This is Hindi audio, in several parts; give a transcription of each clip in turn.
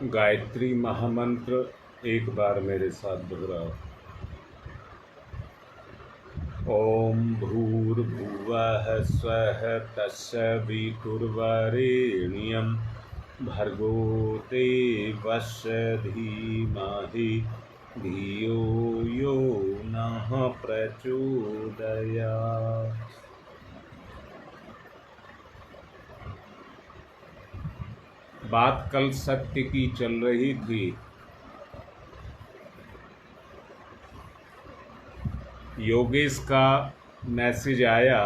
गायत्री महामंत्र एक बार मेरे साथ दोहराओ। ओम भूर्भुवः स्वः तत्सवितुर्वरेण्यं भर्गो देवस्य धीमहि धियो यो नः प्रचोदयात्। बात कल सत्य की चल रही थी। योगेश का मैसेज आया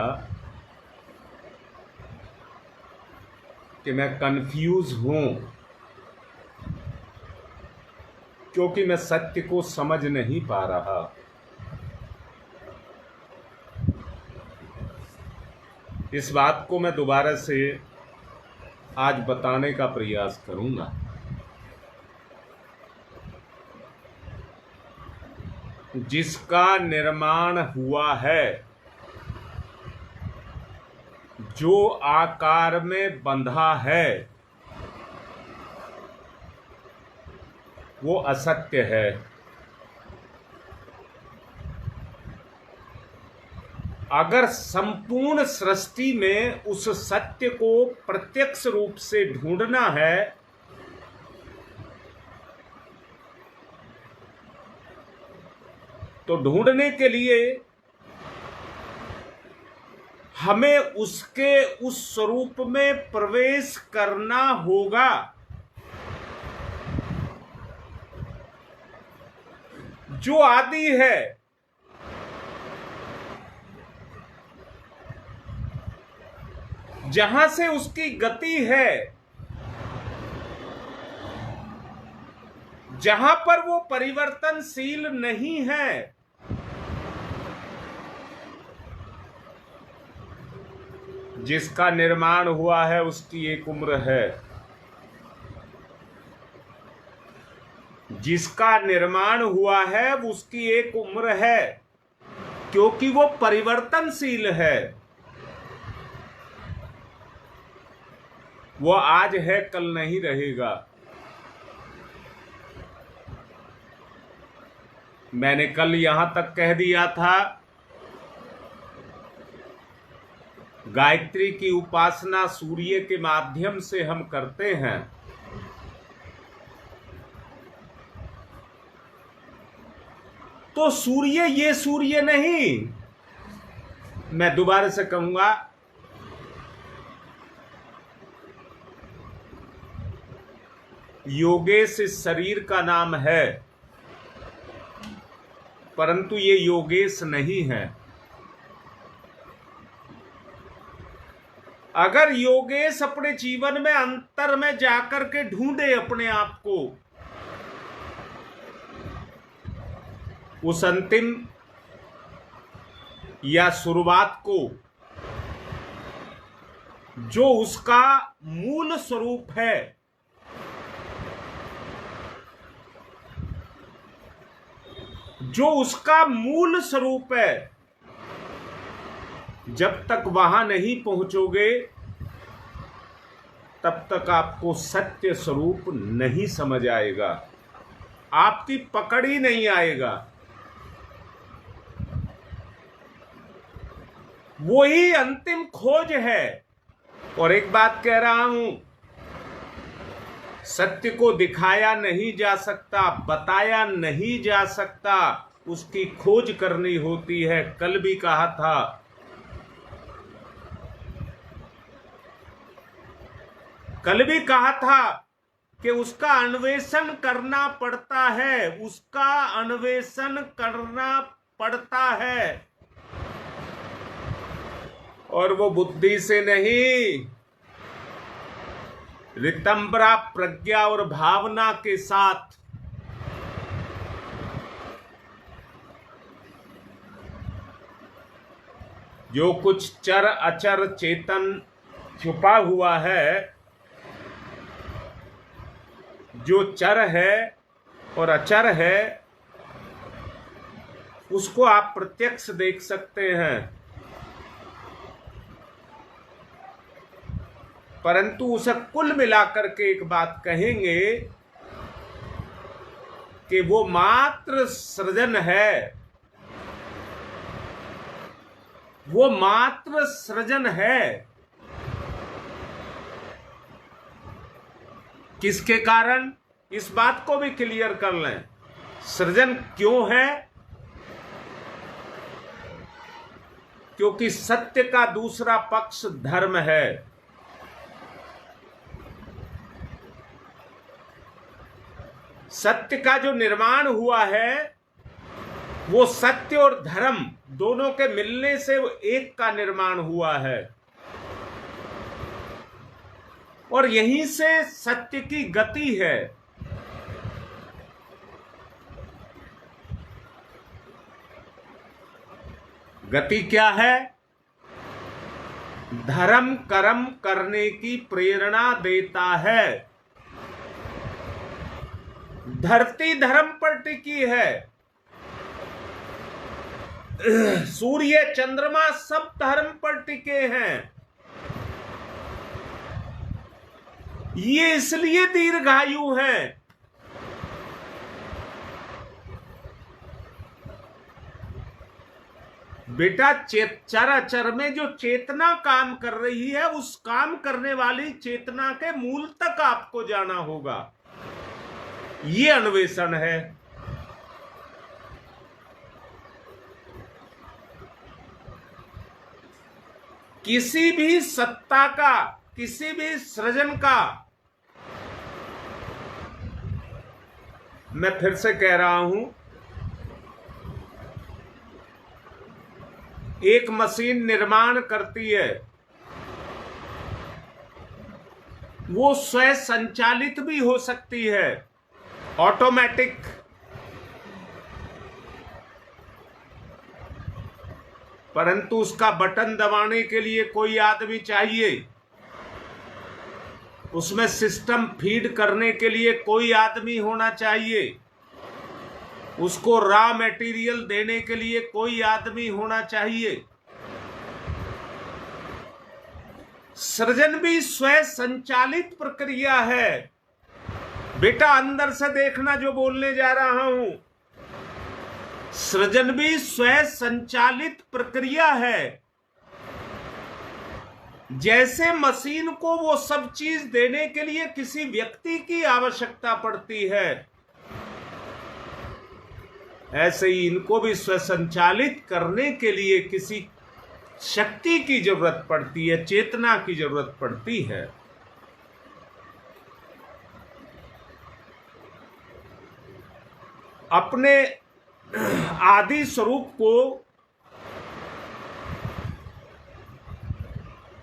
कि मैं कंफ्यूज हूं क्योंकि मैं सत्य को समझ नहीं पा रहा। इस बात को मैं दोबारा से आज बताने का प्रयास करूंगा। जिसका निर्माण हुआ है, जो आकार में बंधा है, वो असत्य है। अगर संपूर्ण सृष्टि में उस सत्य को प्रत्यक्ष रूप से ढूंढना है तो ढूंढने के लिए हमें उसके उस स्वरूप में प्रवेश करना होगा जो आदि है। जहां से उसकी गति है, जहां पर वो परिवर्तनशील नहीं है, जिसका निर्माण हुआ है उसकी एक उम्र है। जिसका निर्माण हुआ है उसकी एक उम्र है, क्योंकि वो परिवर्तनशील है। वो आज है, कल नहीं रहेगा। मैंने कल यहां तक कह दिया था, गायत्री की उपासना सूर्य के माध्यम से हम करते हैं। तो सूर्य ये सूर्य नहीं, मैं दोबारा से कहूंगा, योगेश इस शरीर का नाम है, परंतु ये योगेश नहीं है। अगर योगेश अपने जीवन में अंतर में जाकर के ढूंढे अपने आप को, उस अंतिम या शुरुआत को, जो उसका मूल स्वरूप है, जो उसका मूल स्वरूप है, जब तक वहां नहीं पहुंचोगे तब तक आपको सत्य स्वरूप नहीं समझ आएगा, आपकी पकड़ ही नहीं आएगा। वही अंतिम खोज है। और एक बात कह रहा हूं, सत्य को दिखाया नहीं जा सकता, बताया नहीं जा सकता, उसकी खोज करनी होती है। कल भी कहा था कि उसका अन्वेषण करना पड़ता है, उसका अन्वेषण करना पड़ता है, और वो बुद्धि से नहीं, रितंबरा प्रज्ञा और भावना के साथ। जो कुछ चर अचर चेतन छुपा हुआ है, जो चर है और अचर है, उसको आप प्रत्यक्ष देख सकते हैं, परंतु उसे कुल मिलाकर के एक बात कहेंगे कि वो मात्र सृजन है, वो मात्र सृजन है। किसके कारण? इस बात को भी क्लियर कर लें, सृजन क्यों है? क्योंकि सत्य का दूसरा पक्ष धर्म है। सत्य का जो निर्माण हुआ है वो सत्य और धर्म दोनों के मिलने से एक का निर्माण हुआ है, और यहीं से सत्य की गति है। गति क्या है? धर्म कर्म करने की प्रेरणा देता है। धरती धर्म पर टिकी है, सूर्य चंद्रमा सब धर्म पर टिके हैं। ये इसलिए दीर्घायु हैं। बेटा, चराचर में जो चेतना काम कर रही है, उस काम करने वाली चेतना के मूल तक आपको जाना होगा। ये अन्वेषण है। किसी भी सत्ता का, किसी भी सृजन का, मैं फिर से कह रहा हूं, एक मशीन निर्माण करती है, वो स्वयं संचालित भी हो सकती है, ऑटोमेटिक। परंतु उसका बटन दबाने के लिए कोई आदमी चाहिए, उसमें सिस्टम फीड करने के लिए कोई आदमी होना चाहिए, उसको रॉ मटेरियल देने के लिए कोई आदमी होना चाहिए। सृजन भी स्वयं संचालित प्रक्रिया है। बेटा, अंदर से देखना जो बोलने जा रहा हूं। सृजन भी स्वयं संचालित प्रक्रिया है। जैसे मशीन को वो सब चीज देने के लिए किसी व्यक्ति की आवश्यकता पड़ती है, ऐसे ही इनको भी स्वसंचालित करने के लिए किसी शक्ति की जरूरत पड़ती है, चेतना की जरूरत पड़ती है। अपने आदि स्वरूप को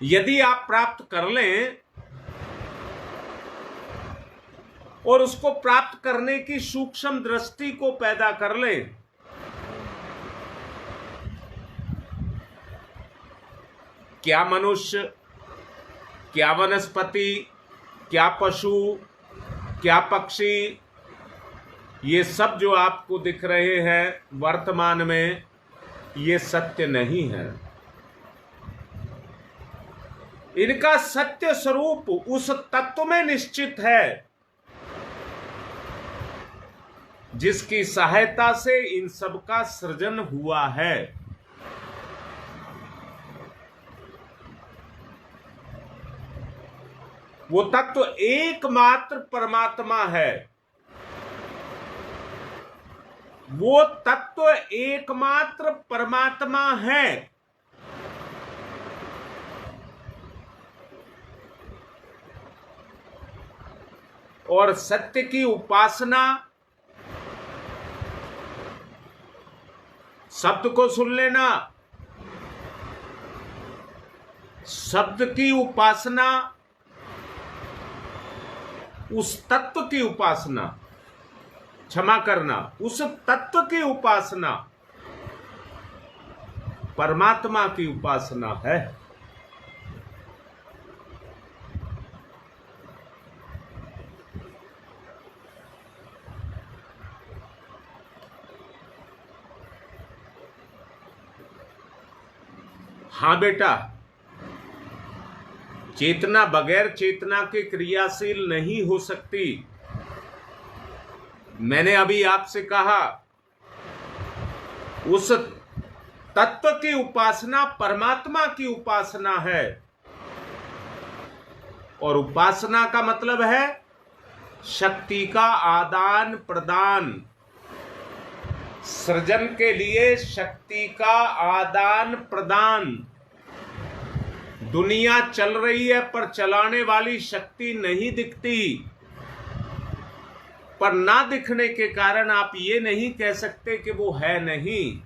यदि आप प्राप्त कर लें और उसको प्राप्त करने की सूक्ष्म दृष्टि को पैदा कर लें, क्या मनुष्य, क्या वनस्पति, क्या पशु, क्या पक्षी, ये सब जो आपको दिख रहे हैं वर्तमान में, ये सत्य नहीं है। इनका सत्य स्वरूप उस तत्व में निश्चित है जिसकी सहायता से इन सब का सृजन हुआ है। वो तत्व एकमात्र परमात्मा है। वो तत्व एकमात्र परमात्मा है। और सत्य की उपासना, शब्द को सुन लेना, शब्द की उपासना, उस तत्व की उपासना, क्षमा करना, उस तत्व की उपासना परमात्मा की उपासना है। हाँ बेटा, चेतना बगैर चेतना के क्रियाशील नहीं हो सकती। मैंने अभी आपसे कहा उस तत्व की उपासना परमात्मा की उपासना है, और उपासना का मतलब है शक्ति का आदान प्रदान। सृजन के लिए शक्ति का आदान प्रदान। दुनिया चल रही है पर चलाने वाली शक्ति नहीं दिखती, पर ना दिखने के कारण आप ये नहीं कह सकते कि वो है नहीं।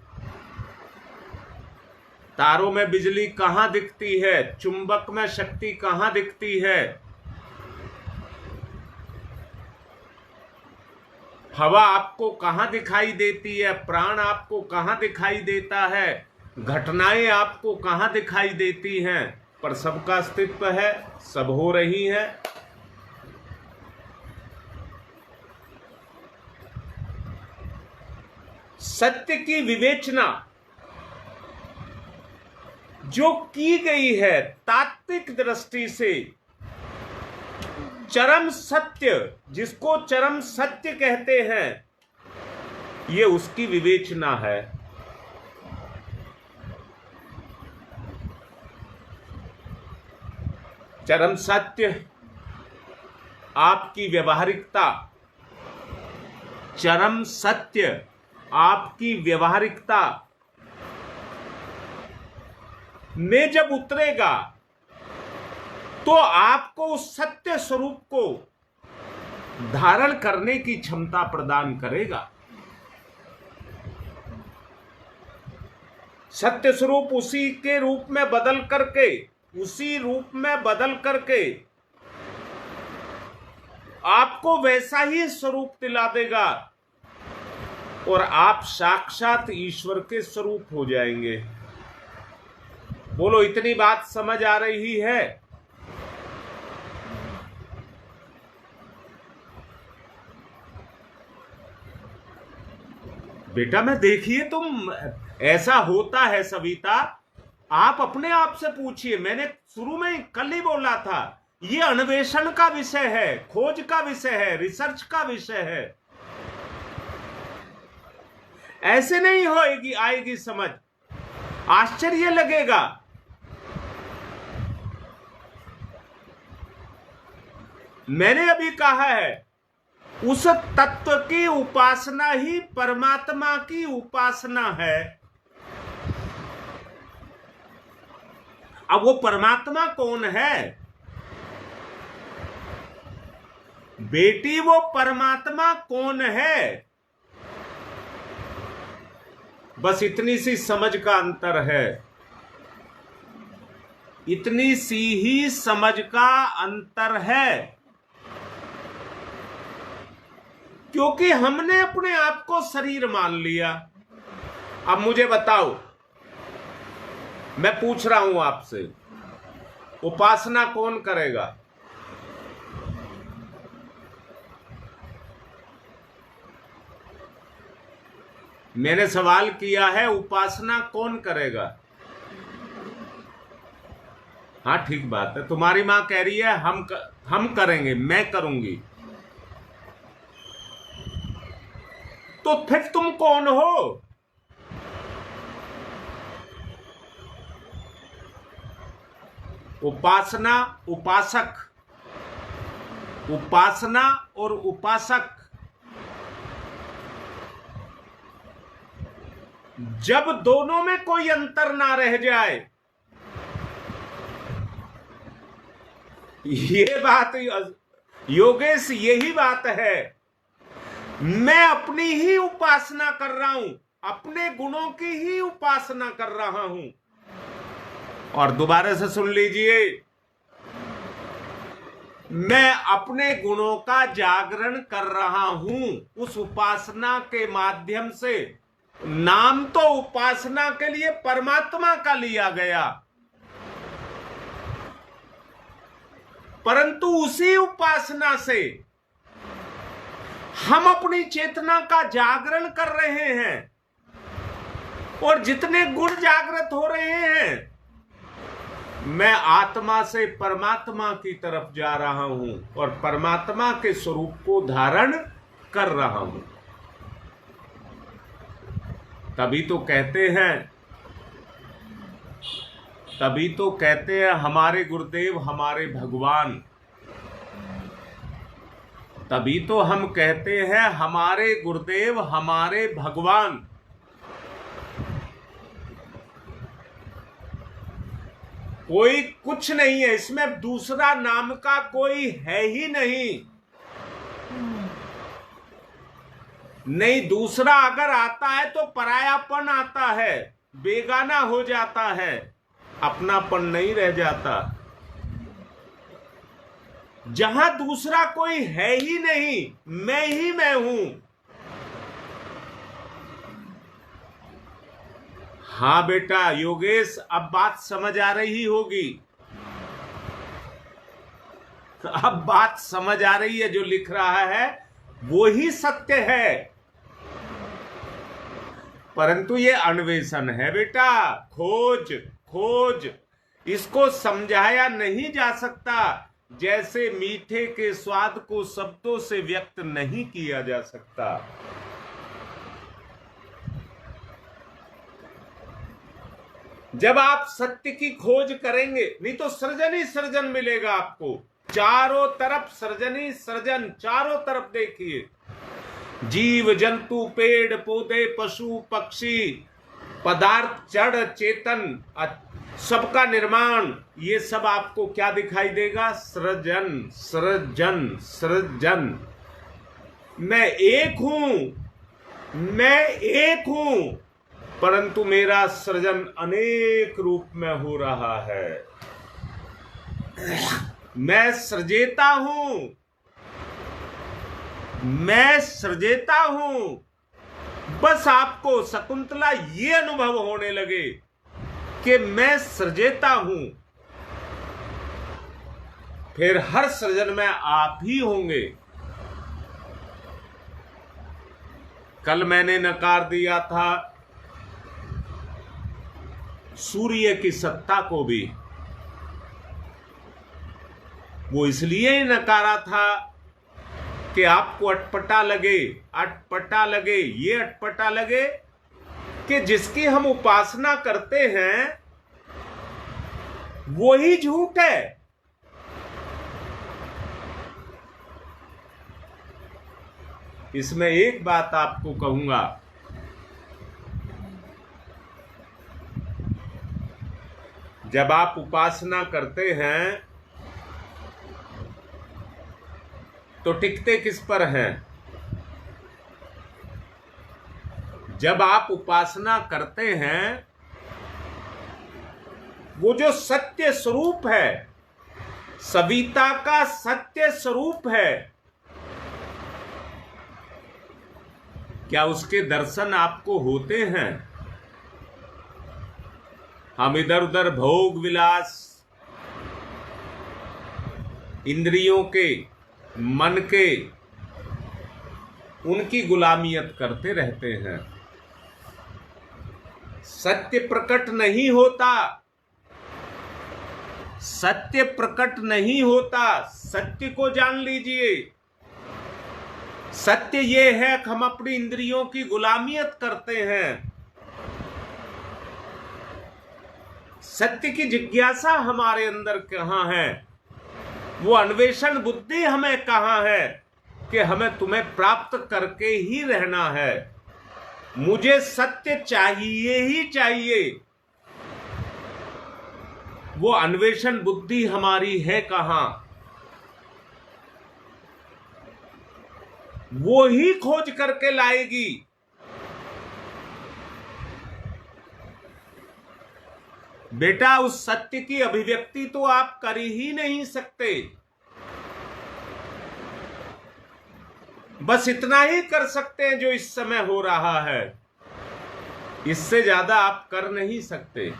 तारों में बिजली कहां दिखती है, चुंबक में शक्ति कहां दिखती है, हवा आपको कहां दिखाई देती है, प्राण आपको कहां दिखाई देता है, घटनाएं आपको कहां दिखाई देती हैं, पर सबका अस्तित्व है, सब हो रही है। सत्य की विवेचना जो की गई है तात्विक दृष्टि से, चरम सत्य जिसको चरम सत्य कहते हैं, ये उसकी विवेचना है। चरम सत्य आपकी व्यवहारिकता, चरम सत्य आपकी व्यवहारिकता में जब उतरेगा तो आपको उस सत्य स्वरूप को धारण करने की क्षमता प्रदान करेगा। सत्य स्वरूप उसी के रूप में बदल करके, उसी रूप में बदल करके आपको वैसा ही स्वरूप दिला देगा और आप साक्षात ईश्वर के स्वरूप हो जाएंगे। बोलो, इतनी बात समझ आ रही है? बेटा मैं देखिए, तुम ऐसा होता है सविता, आप अपने आप से पूछिए। मैंने शुरू में कल ही बोला था, ये अन्वेषण का विषय है, खोज का विषय है, रिसर्च का विषय है। ऐसे नहीं होएगी, आएगी समझ, आश्चर्य लगेगा। मैंने अभी कहा है उस तत्व की उपासना ही परमात्मा की उपासना है। अब वो परमात्मा कौन है बेटी? वो परमात्मा कौन है? बस इतनी सी समझ का अंतर है, इतनी सी ही समझ का अंतर है, क्योंकि हमने अपने आप को शरीर मान लिया। अब मुझे बताओ, मैं पूछ रहा हूं आपसे, उपासना कौन करेगा? मैंने सवाल किया है, उपासना कौन करेगा? हाँ ठीक बात है, तुम्हारी मां कह रही है हम करेंगे, मैं करूंगी। तो फिर तुम कौन हो? उपासना, उपासक, उपासना और उपासक जब दोनों में कोई अंतर ना रह जाए, ये बात योगेश, यही बात है। मैं अपनी ही उपासना कर रहा हूं, अपने गुणों की ही उपासना कर रहा हूं। और दोबारा से सुन लीजिए, मैं अपने गुणों का जागरण कर रहा हूं उस उपासना के माध्यम से। नाम तो उपासना के लिए परमात्मा का लिया गया, परंतु उसी उपासना से हम अपनी चेतना का जागरण कर रहे हैं, और जितने गुण जागृत हो रहे हैं, मैं आत्मा से परमात्मा की तरफ जा रहा हूं और परमात्मा के स्वरूप को धारण कर रहा हूं। तभी तो कहते हैं हमारे गुरुदेव हमारे भगवान। तभी तो हम कहते हैं हमारे गुरुदेव हमारे भगवान। कोई कुछ नहीं है इसमें, दूसरा नाम का कोई है ही नहीं। नहीं, दूसरा अगर आता है तो परायापन आता है, बेगाना हो जाता है, अपनापन नहीं रह जाता। जहां दूसरा कोई है ही नहीं, मैं ही मैं हूं। हाँ बेटा योगेश, अब बात समझ आ रही होगी। अब बात समझ आ रही है, जो लिख रहा है वो ही सत्य है, परंतु ये अन्वेषण है बेटा, खोज खोज। इसको समझाया नहीं जा सकता, जैसे मीठे के स्वाद को शब्दों से व्यक्त नहीं किया जा सकता। जब आप सत्य की खोज करेंगे, नहीं तो सृजन ही सृजन मिलेगा आपको। चारों तरफ सृजन ही सृजन, चारों तरफ देखिए, जीव जंतु पेड़ पौधे पशु पक्षी पदार्थ जड़ चेतन सबका निर्माण, ये सब आपको क्या दिखाई देगा? सृजन सृजन सृजन। मैं एक हूं, परंतु मेरा सृजन अनेक रूप में हो रहा है। मैं सृजेता हूं। बस आपको शकुंतला ये अनुभव होने लगे कि मैं सृजेता हूं, फिर हर सृजन में आप ही होंगे। कल मैंने नकार दिया था सूर्य की सत्ता को भी। वो इसलिए ही नकारा था कि आपको अटपटा लगे कि जिसकी हम उपासना करते हैं वो ही झूठ है। इसमें एक बात आपको कहूंगा, जब आप उपासना करते हैं तो टिकते किस पर हैं? जब आप उपासना करते हैं, वो जो सत्य स्वरूप है, सविता का सत्य स्वरूप है, क्या उसके दर्शन आपको होते हैं? हम इधर उधर भोग विलास, इंद्रियों के, मन के, उनकी गुलामियत करते रहते हैं। सत्य प्रकट नहीं होता, सत्य प्रकट नहीं होता। सत्य को जान लीजिए। सत्य ये है कि हम अपनी इंद्रियों की गुलामियत करते हैं। सत्य की जिज्ञासा हमारे अंदर कहां है? वो अन्वेषण बुद्धि हमें कहां है कि हमें तुम्हें प्राप्त करके ही रहना है। मुझे सत्य चाहिए ही चाहिए। वो अन्वेषण बुद्धि हमारी है कहां? वो ही खोज करके लाएगी। बेटा उस सत्य की अभिव्यक्ति तो आप कर ही नहीं सकते। बस इतना ही कर सकते हैं जो इस समय हो रहा है, इससे ज्यादा आप कर नहीं सकते।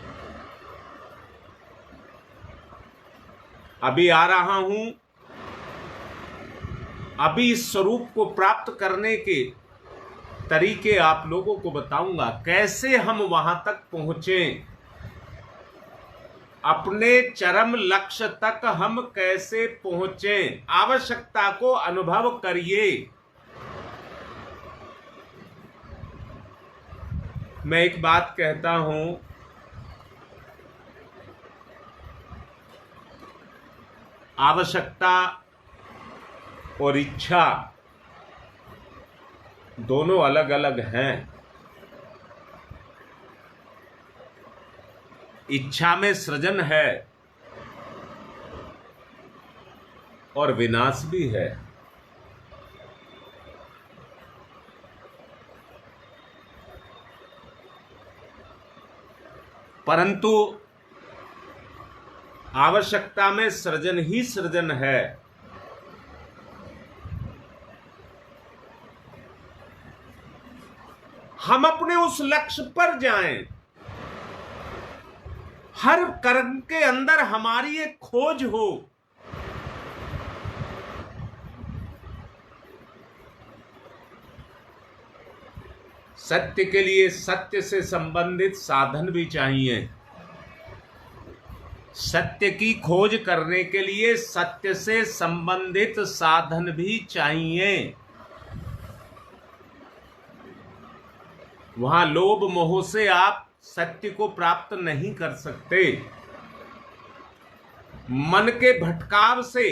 अभी आ रहा हूं, अभी इस स्वरूप को प्राप्त करने के तरीके आप लोगों को बताऊंगा, कैसे हम वहां तक पहुंचे, अपने चरम लक्ष्य तक हम कैसे पहुंचे। आवश्यकता को अनुभव करिए। मैं एक बात कहता हूं, आवश्यकता और इच्छा दोनों अलग अलग हैं। इच्छा में सृजन है और विनाश भी है। परंतु आवश्यकता में सृजन ही सृजन है। हम अपने उस लक्ष्य पर जाएं। हर कर्म के अंदर हमारी एक खोज हो। सत्य के लिए सत्य से संबंधित साधन भी चाहिए। सत्य की खोज करने के लिए सत्य से संबंधित साधन भी चाहिए। वहां लोभ मोह से आप सत्य को प्राप्त नहीं कर सकते। मन के भटकाव से,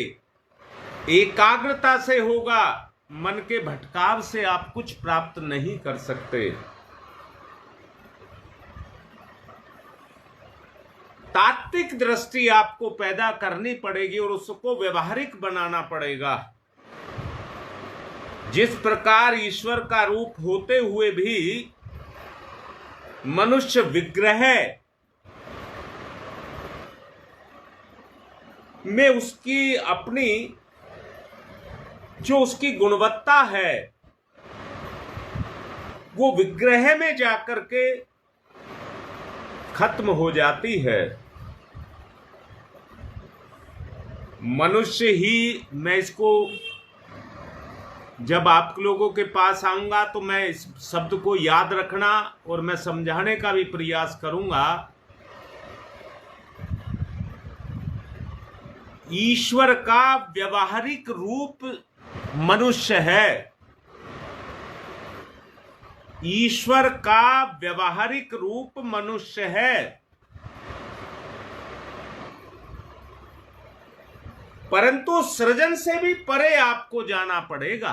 एकाग्रता से होगा। मन के भटकाव से आप कुछ प्राप्त नहीं कर सकते। तात्विक दृष्टि आपको पैदा करनी पड़ेगी और उसको व्यवहारिक बनाना पड़ेगा। जिस प्रकार ईश्वर का रूप होते हुए भी मनुष्य विग्रह में उसकी अपनी जो उसकी गुणवत्ता है वो विग्रह में जाकर के खत्म हो जाती है। मनुष्य ही, मैं इसको जब आप लोगों के पास आऊंगा तो मैं इस शब्द को याद रखना और मैं समझाने का भी प्रयास करूंगा। ईश्वर का व्यवहारिक रूप मनुष्य है। ईश्वर का व्यवहारिक रूप मनुष्य है। परंतु सृजन से भी परे आपको जाना पड़ेगा।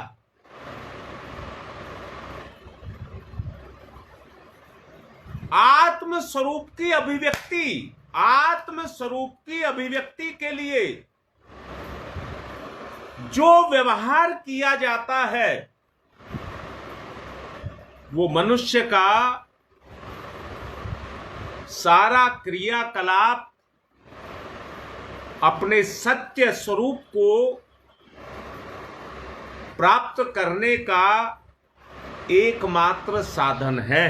आत्म स्वरूप की अभिव्यक्ति, आत्म स्वरूप की अभिव्यक्ति के लिए जो व्यवहार किया जाता है वो मनुष्य का सारा क्रियाकलाप अपने सत्य स्वरूप को प्राप्त करने का एकमात्र साधन है।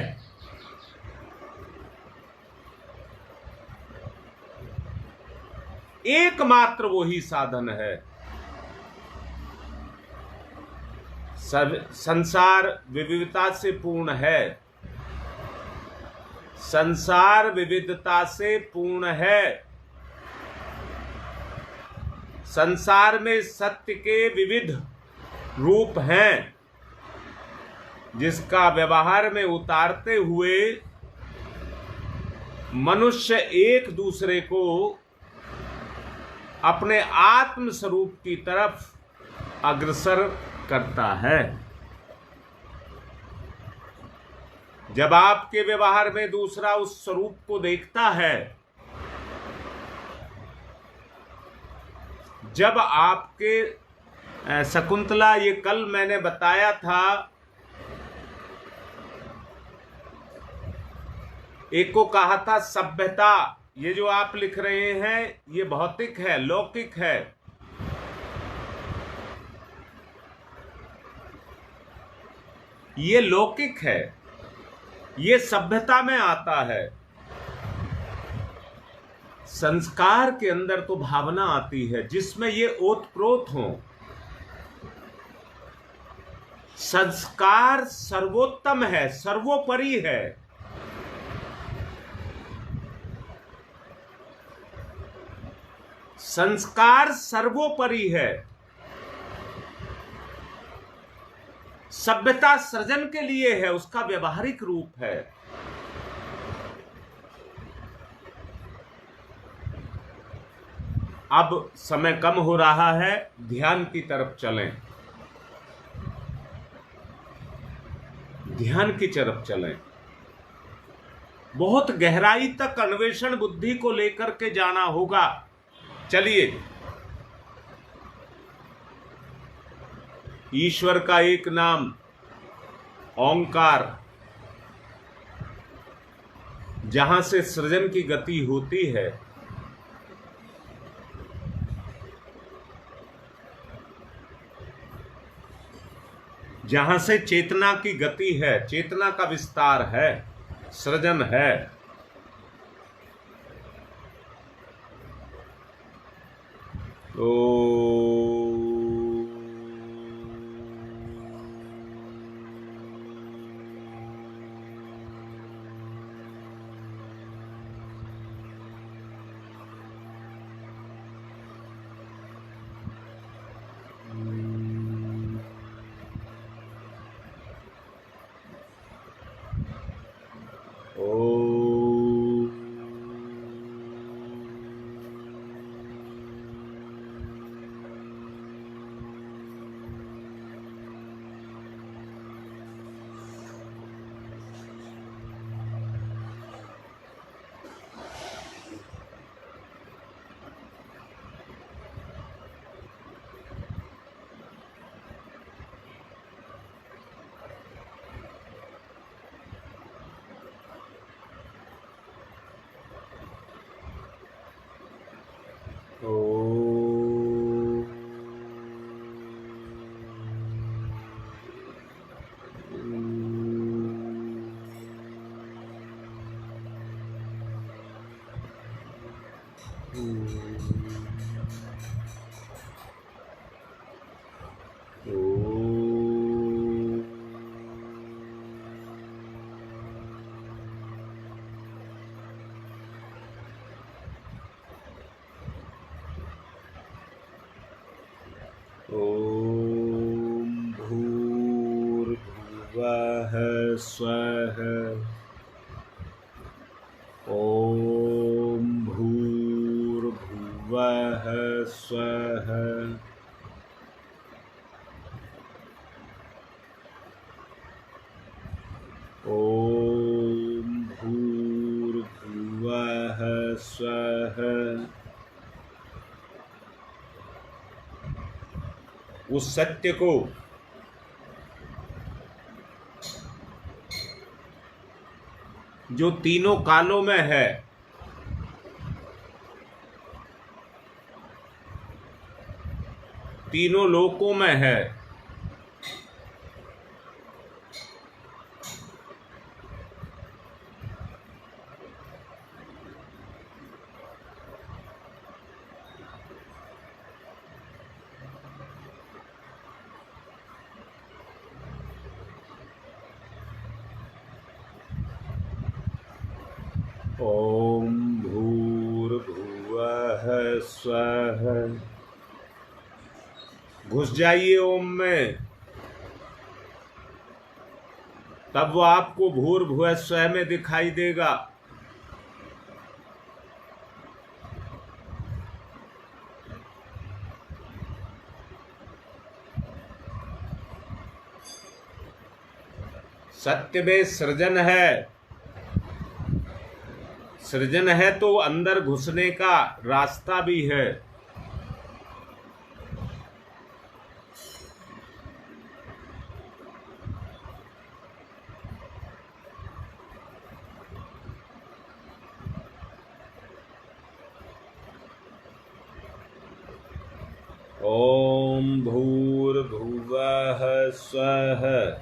एकमात्र वही साधन है। संसार विविधता से पूर्ण है। संसार विविधता से पूर्ण है। संसार में सत्य के विविध रूप हैं जिसका व्यवहार में उतारते हुए मनुष्य एक दूसरे को अपने आत्म स्वरूप की तरफ अग्रसर करता है। जब आपके व्यवहार में दूसरा उस स्वरूप को देखता है, जब आपके शकुंतला, ये कल मैंने बताया था, एक को कहा था सभ्यता, ये जो आप लिख रहे हैं ये भौतिक है, लौकिक है। ये लौकिक है, ये सभ्यता में आता है। संस्कार के अंदर तो भावना आती है जिसमें ये ओतप्रोत हो। संस्कार सर्वोत्तम है, सर्वोपरि है। संस्कार सर्वोपरि है। सभ्यता सृजन के लिए है, उसका व्यवहारिक रूप है। अब समय कम हो रहा है, ध्यान की तरफ चलें, ध्यान की तरफ चलें। बहुत गहराई तक अन्वेषण बुद्धि को लेकर के जाना होगा। चलिए, ईश्वर का एक नाम ओंकार, जहां से सृजन की गति होती है, जहां से चेतना की गति है, चेतना का विस्तार है, सृजन है, तो ओम भूर्भुवः स्वः। ओम भूर्भुवः स्वः। ओम भूर्भुवः स्वः। उस सत्य को जो तीनों कालों में है, तीनों लोकों में है, ओम भूर्भुवः स्वः। घुस जाइए ओम में, तब वो आपको भूर्भुवः स्वः में दिखाई देगा। सत्य में सृजन है, सृजन है तो अंदर घुसने का रास्ता भी है। ओम भूर्भुवः स्वः।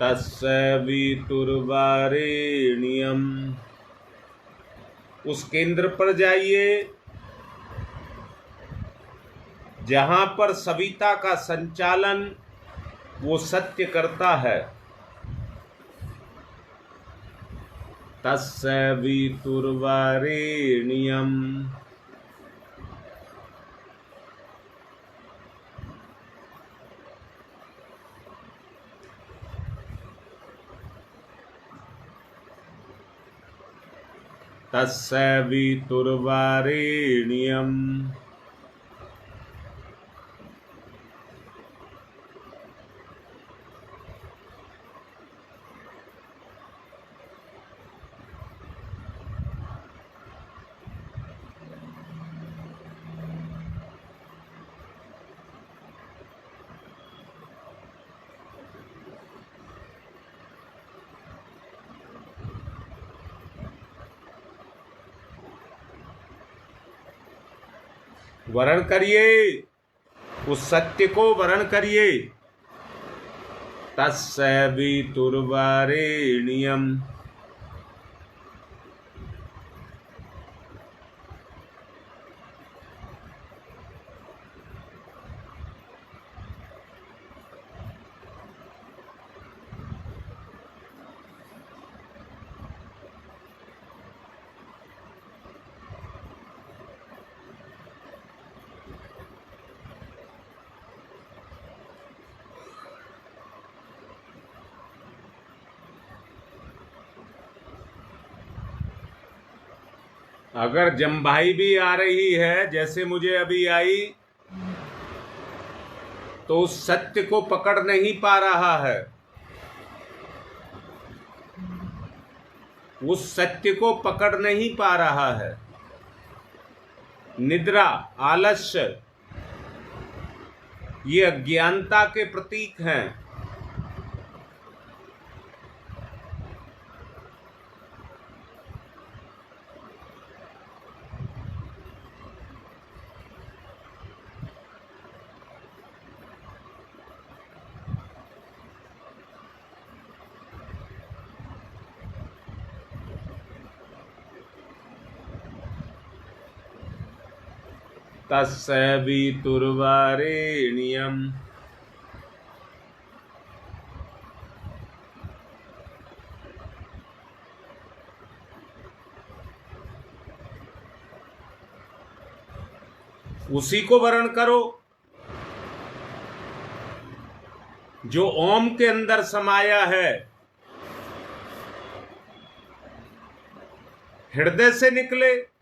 तस्य वितुर्वरेण्यम्। उस केंद्र पर जाइए जहां पर सविता का संचालन वो सत्य करता है। तस्य वितुर्वरेण्यम्। तस्य वितुर्वरेण्यम्। वर्ण करिए, उस सत्य को वर्ण करिए। तस्य वितुर्वरेण्यम्। अगर जम्भाई भी आ रही है जैसे मुझे अभी आई, तो उस सत्य को पकड़ नहीं पा रहा है, उस सत्य को पकड़ नहीं पा रहा है। निद्रा, आलस्य ये अज्ञानता के प्रतीक हैं। तस्य वितुर्वरेण्यम्। उसी को वर्ण करो जो ओम के अंदर समाया है, हृदय से निकले।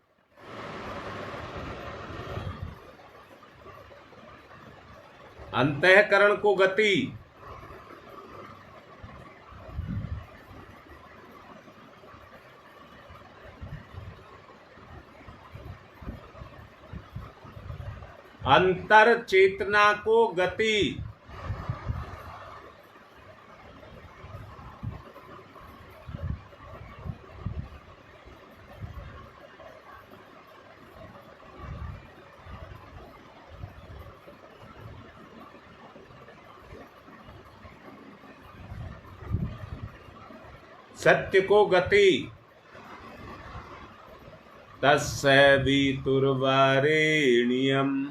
अंतःकरण को गति, अंतर चेतना को गति, सत्य को गति। तस्य वितुर्वरेण्यम्।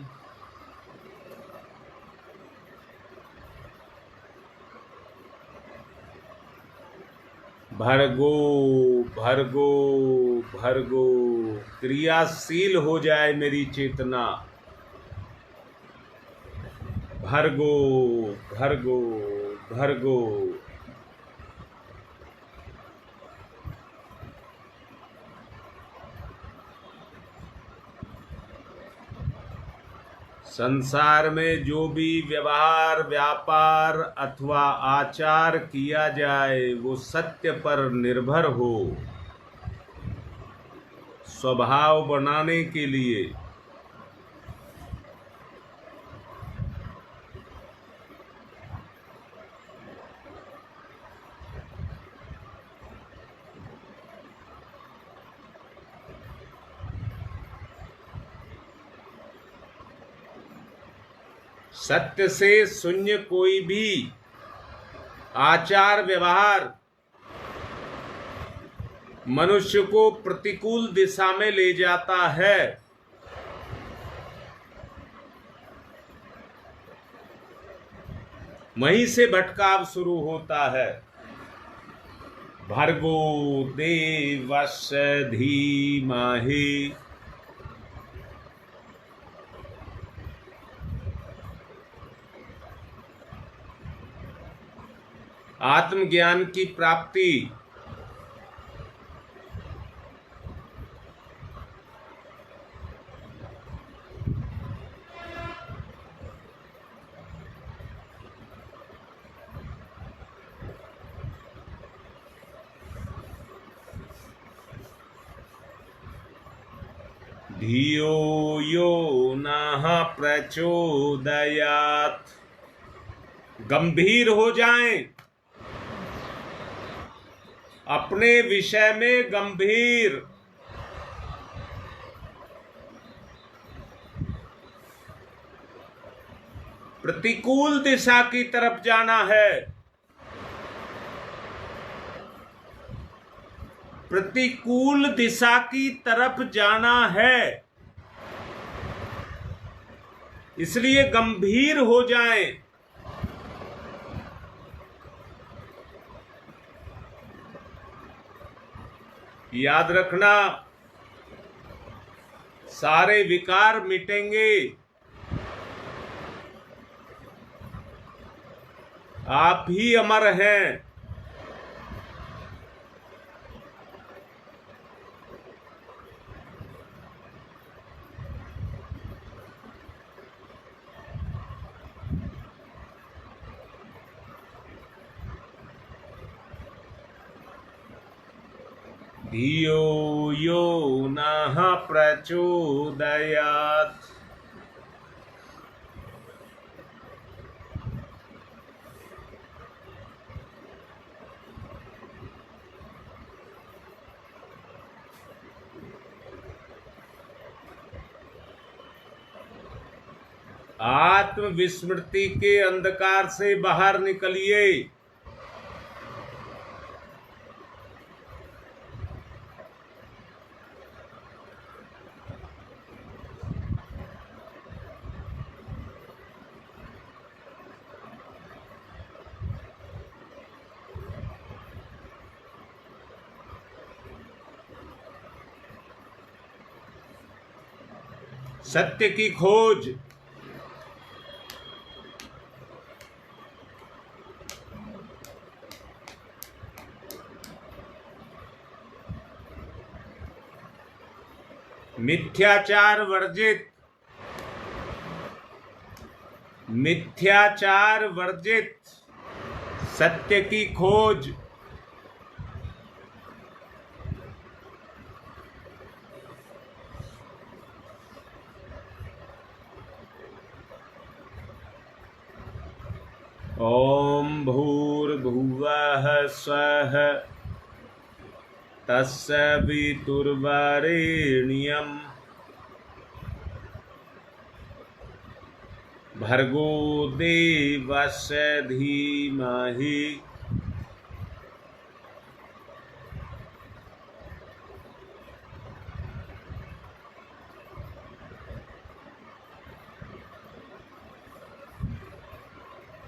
भर्गो भर्गो भर्गो, क्रियाशील हो जाए मेरी चेतना। भर्गो भर्गो भर्गो। संसार में जो भी व्यवहार, व्यापार अथवा आचार किया जाए वो सत्य पर निर्भर हो, स्वभाव बनाने के लिए। सत्य से शून्य कोई भी आचार व्यवहार मनुष्य को प्रतिकूल दिशा में ले जाता है। वहीं से भटकाव शुरू होता है। भर्गो देवस्य धीमहि। आत्मज्ञान की प्राप्ति धियो यो नः प्रचोदयात्। गंभीर हो जाएं, अपने विषय में गंभीर। प्रतिकूल दिशा की तरफ जाना है, प्रतिकूल दिशा की तरफ जाना है, इसलिए गंभीर हो जाएं। याद रखना, सारे विकार मिटेंगे, आप ही अमर हैं। धियो यो नः प्रचोदयात्। आत्मविस्मृति के अंधकार से बाहर निकलिए। सत्य की खोज, मिथ्याचार वर्जित, मिथ्याचार वर्जित सत्य की खोज। ओम भूर्भुवः स्वः तत्सवितुर्वरेण्यं भर्गो देवस्य धीमहि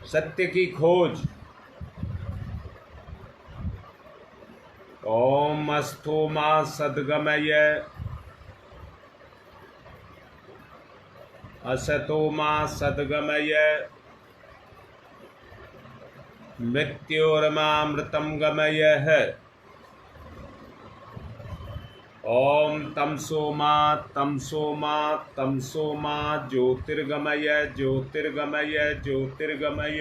सत्य की खोज। ओम अस्थो मा सद्गमय असतो मा सद्गमय मृत्योर्मामृतं गमयः। ओम तमसो मा ज्योतिर्गमय ज्योतिर्गमय ज्योतिर्गमय।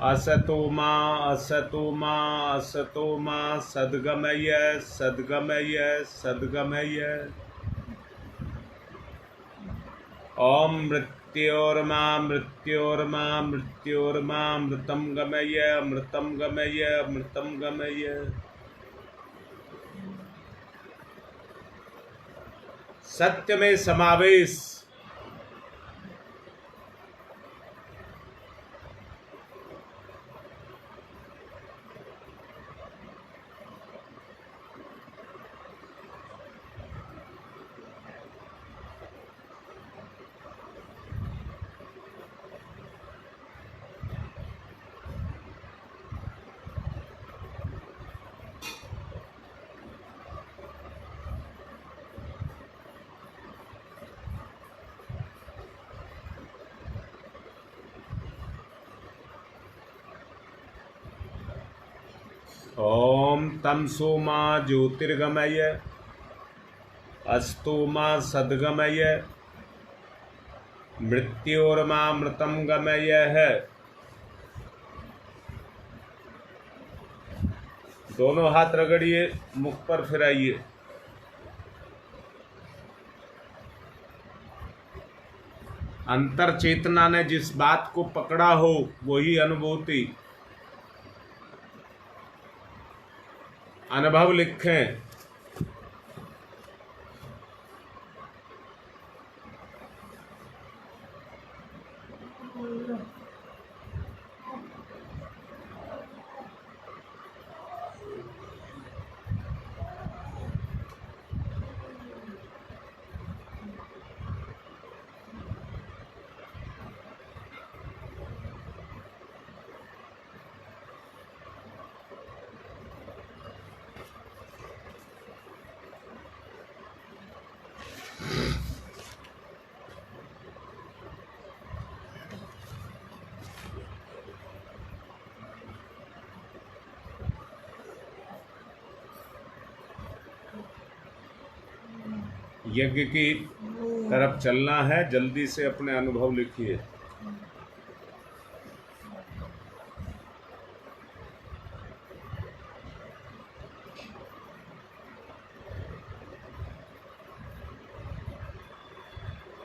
असतो मा सद्गमय सद्गमय सद्गमय। ओम मृत्योर्मामृतं गमय अमृतं गमय अमृतं गमय। सत्य में समावेश। ओम तमसो मा ज्योतिर्गमय अस्तो मा सद्गमय मृत्योर्मामृतं गमय है। दोनों हाथ रगड़िए, मुख पर फिराइए। अंतर चेतना ने जिस बात को पकड़ा हो वही अनुभूति। अनुभव लिखें। यज्ञ की तरफ चलना है, जल्दी से अपने अनुभव लिखिए।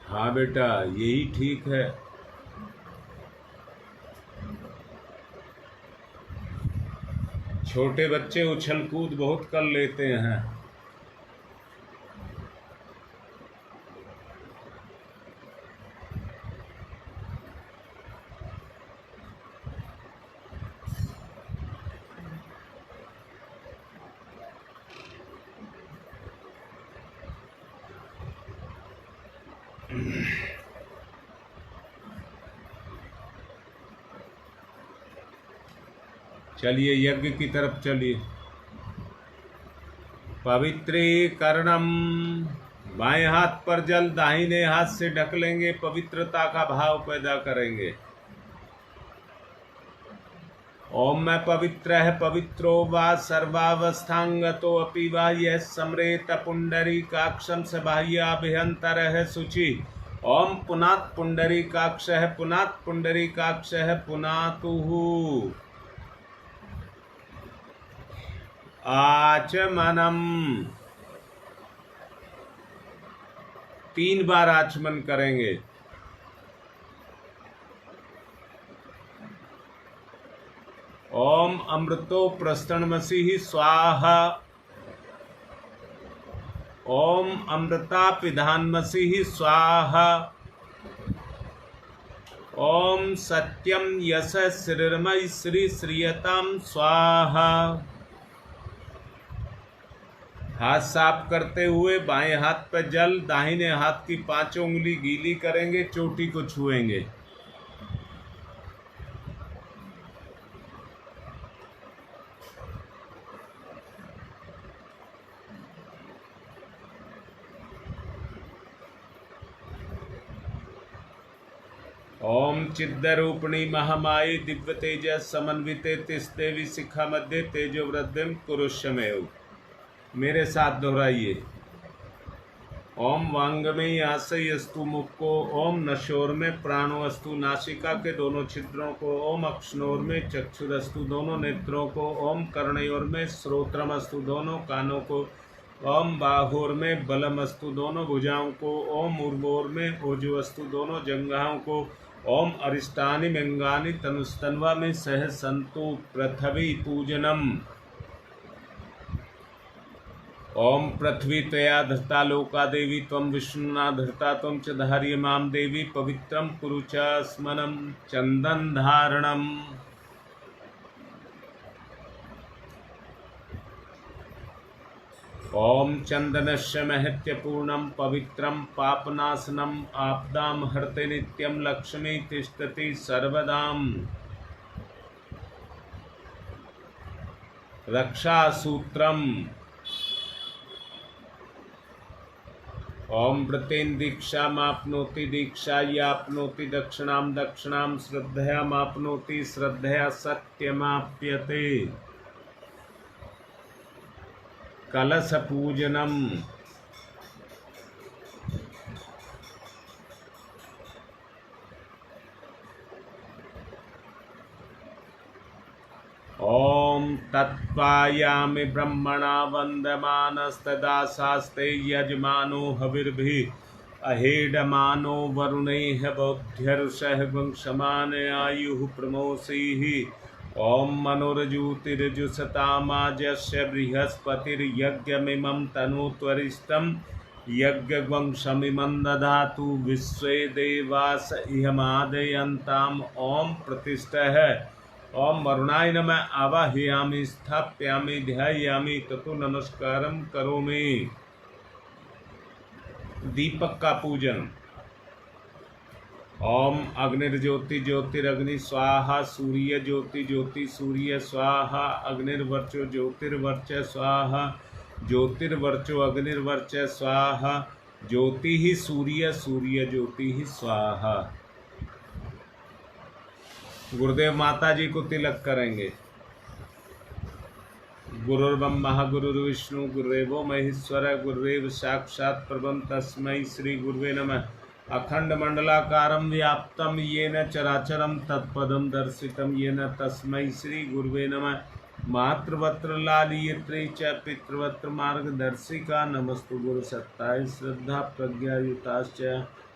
हाँ बेटा, यही ठीक है। छोटे बच्चे उछल कूद बहुत कर लेते हैं। चलिए यज्ञ की तरफ चलिए। पवित्रीकरणम, बाएं हाथ पर जल दाहिने हाथ से ढक लेंगे, पवित्रता का भाव पैदा करेंगे। ओम मैं पवित्र है पवित्रो वा सर्वावस्थांगतो अपि वा यह समरेत पुंडरीकाक्षं स बाह्याभ्यंतर है शुचि। ओम पुनात् पुंडरीकाक्ष है पुनात् पुंडरीकाक्ष है पुनातुः। आचमनम, 3 बार आचमन करेंगे। ओम अमृतो प्रस्तनमसि स्वाहा। ओम अमृता पिधानमसि स्वाहा। ओम सत्यम यश श्रीर्मय श्री श्रियताम स्वाहा। हाथ साफ करते हुए बाएं हाथ पर जल, दाहिने हाथ की 5 उंगली गीली करेंगे, चोटी को छुएंगे। ओम चिद्रूपिणी महामाई दिव्य तेज समन्विते तिस्देवी शिखा मध्य तेजो वृद्धिम कुरुष्यमेव। मेरे साथ दोहराइए। ओम वांग में आशय अस्तु मुख को, ओम नशोर में प्राणो अस्तु नासिका के दोनों छिद्रों को, ओम अक्षनोर में चक्षुरस्तु दोनों नेत्रों को, ओम कर्णयोर में श्रोत्रम अस्तु दोनों कानों को, ओम बाहोर में बलम अस्तु दोनों भुजाओं को, ओम उर्वोर में ओजो अस्तु दोनों जंघाओं को, ओम अरिष्टानि मंगानि तनुस्तन्वा में सह संतु पृथ्वी पूजनम। ओम पृथ्वी त्वया धृता लोका देवी त्वं विष्णुना धृता त्वं च धार्य माम देवी पवित्रं कुरु च स्मनं चंदन धारणम। ओम चंदनस्य महत्यपूर्णं पवित्रं पापनाशनम् आपदां हरते नित्यं लक्ष्मी तिष्ठति सर्वदाम्। रक्षासूत्रम्। ओम व्रतेन दीक्षामाप्नोति दीक्षायाप्नोति दक्षिणां दक्षिणां श्रद्धयामाप्नोति श्रद्धया सत्यमाप्यते। कलश पूजनम। ओम तत्त्वायामि ब्रह्मणा वन्दमानस्तदा शास्ते यजमानो हविर्भिः अहेडमानो वरुणैः बौद्ध्यर्षः वंशमान आयुः प्रमोषैः। ॐ मनोर्ज्योतिर्जुषतामाजस्य बृहस्पतिर्यज्ञमिमं तनोत्वरिष्ठं यज्ञवंशमिमं दधातु विश्वे देवास इहमादयन्ताम्। ॐ प्रतिष्ठः। ॐ वरुणाय नमः आवाहयामि स्थापयामि ध्यायामि ततो नमस्कारं करोमि। दीपक का पूजन। ओम अग्निर्ज्योति ज्योतिरग्नि स्वाहा, सूर्य ज्योति ज्योति सूर्य स्वाहा, अग्निर्वर्चो ज्योतिर्वर्च स्वाहा, ज्योतिर्वर्चो अग्निर्वर्च स्वाहा, ज्योति ही सूर्य सूर्य ज्योति ही स्वाहा। गुरुदेव माता जी को तिलक करेंगे। गुरुर्ब्रह्मा गुरुर्विष्णु गुरुदेवो महेश्वर गुरुदेव साक्षात् परब्रह्म तस्मै श्री गुरुवे नमः। अखंड मंडलाकारं व्याप्तं येन चराचरं तत्पदं दर्शितं येन तस्मै श्री गुरुवे नमः। मातृवत्र लालियत्रे च पितृवत्र मार्गदर्शिका नमस्तु गुरुसत्ताय श्रद्धा प्रज्ञायुताश्च।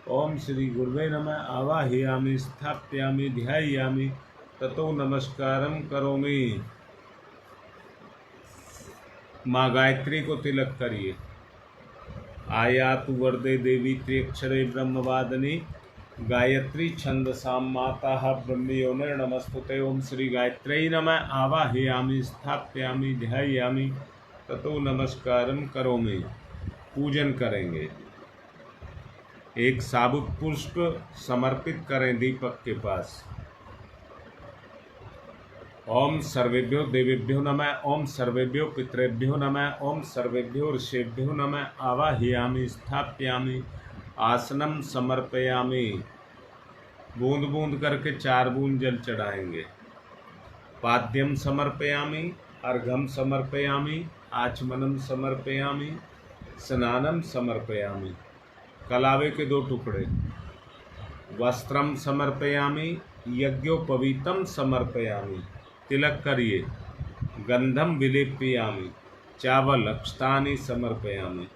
ओम श्री गुरुवे नमः आवाहयामि स्थापयामि ध्यायामि ततो नमस्कारं करोमि। माँ गायत्री को तिलक करिए। आयातु वरदे देवी त्र्यक्षरे ब्रह्मवादिनी गायत्री छंदसां माता ब्रह्मयोनिर् नमस्तुते। ओम श्री गायत्री नमः आवाहयामि स्थापयामि ध्यायामि ततो नमस्कारं करोमि। पूजन करेंगे। एक साबुत पुष्प समर्पित करें दीपक के पास। ओम सर्वेभ्यो देवेभ्यो नमः। ओम सर्वेभ्यो पितरेभ्यो नमः। ओम सर्वेभ्यो ऋषिभ्यो नमः। आवाहयामि स्थापयामि आसनम समर्पयामि। बूंद बूंद करके 4 बूंद जल चढ़ाएंगे। पाद्यम समर्पयामि, अर्घम समर्पयामि, आचमनम समर्पयामि, स्नानम समर्पयामि। कलावे के 2 टुकड़े। वस्त्रम समर्पयामि, यज्ञोपवीतम समर्पयामि। तिलक करिए। गंधम विलेपयामि, चावल अक्षतानि समर्पयामि,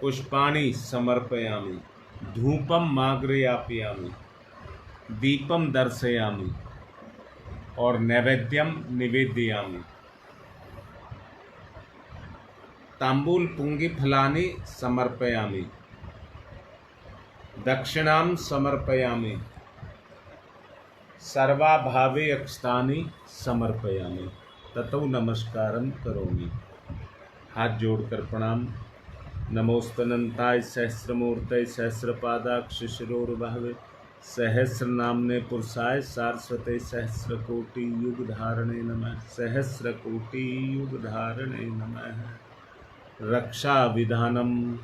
पुष्पाणि समर्पयामि, धूपम माग्रयापयामि, दीपम दर्शयामि और नैवेद्यम निवेदयामि। तांबूल पुंगी फलानि समर्पयामि, दक्षिणां समर्पयामि, सर्वाभावे अक्षतानि समर्पयामि ततो नमस्कारं करोमि। हाथ जोड़कर प्रणाम। नमोस्तनंताय सहस्रमूर्तये सहस्रपादाक्ष शिरोर्भवे सहस्रनाम्ने पुरुषाय सारस्वते सहस्रकोटि युगधारणे नमः। सहस्रकोटि युगधारणे नमः। रक्षा विधानम।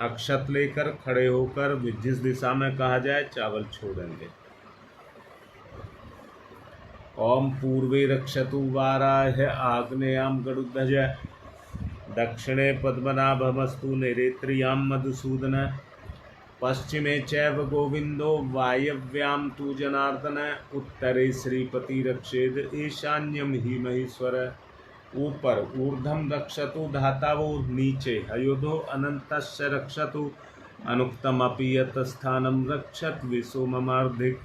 अक्षत लेकर खड़े होकर जिस दिशा में कहा जाए चावल छोड़ेंगे। ओम पूर्वे रक्षतु वाराह आग्नेयां गरुडध्वज, दक्षिणे पद्मनाभमस्तु नैऋत्यां मधुसूदन, पश्चिमे चैव गोविंदो वायव्यां तु जनार्दन, उत्तरे श्रीपति रक्षेद ईशान्यं हि महेश्वर। ऊपर ऊर्ध्वं रक्षतु धातावो, नीचे हयोधो अनन्तस्य रक्षतु, अनुक्तमपि यत् स्थानं रक्षत विशो ममार्धिक।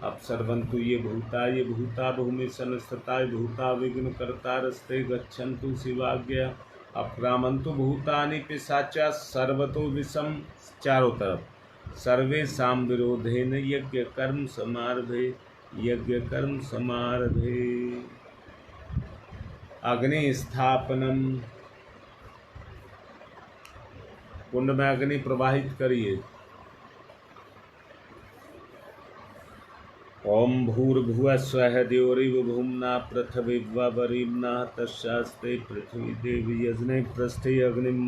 अपसर्वन्तु ये भूता भूमि संस्थिताय भूता विघ्न कर्तारस्ते गच्छन्तु शिवाज्ञया। अक्रामन्तु भूतानि पिशाचा सर्वतो विषम। चारों तरफ सर्वेषां विरोधेन यज्ञ कर्म समारभे, यज्ञ कर्म समारभे। अग्नि स्थापनम। कुंड में अग्नि प्रवाहित करिए। ओम भूर्भुवः स्वः द्यौरिव भूम्ना पृथिवीर्वरिम्ना तस्यास्ते पृथ्वी देवी यजने पृष्ठे अग्निं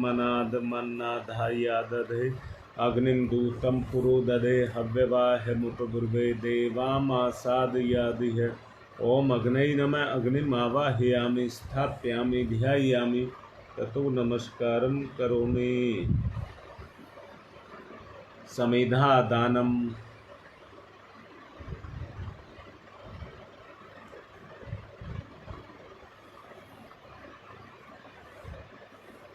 मन्नाधायादधे अग्निं दूतं पुरो दधे हव्यवाहमुपब्रुवे देवामासादयादिह। ओम अग्नये नमः। अग्निम् आवाहयामि स्थापयामि ध्यायामि ततो नमस्कारं करोमि। समेधा दानम।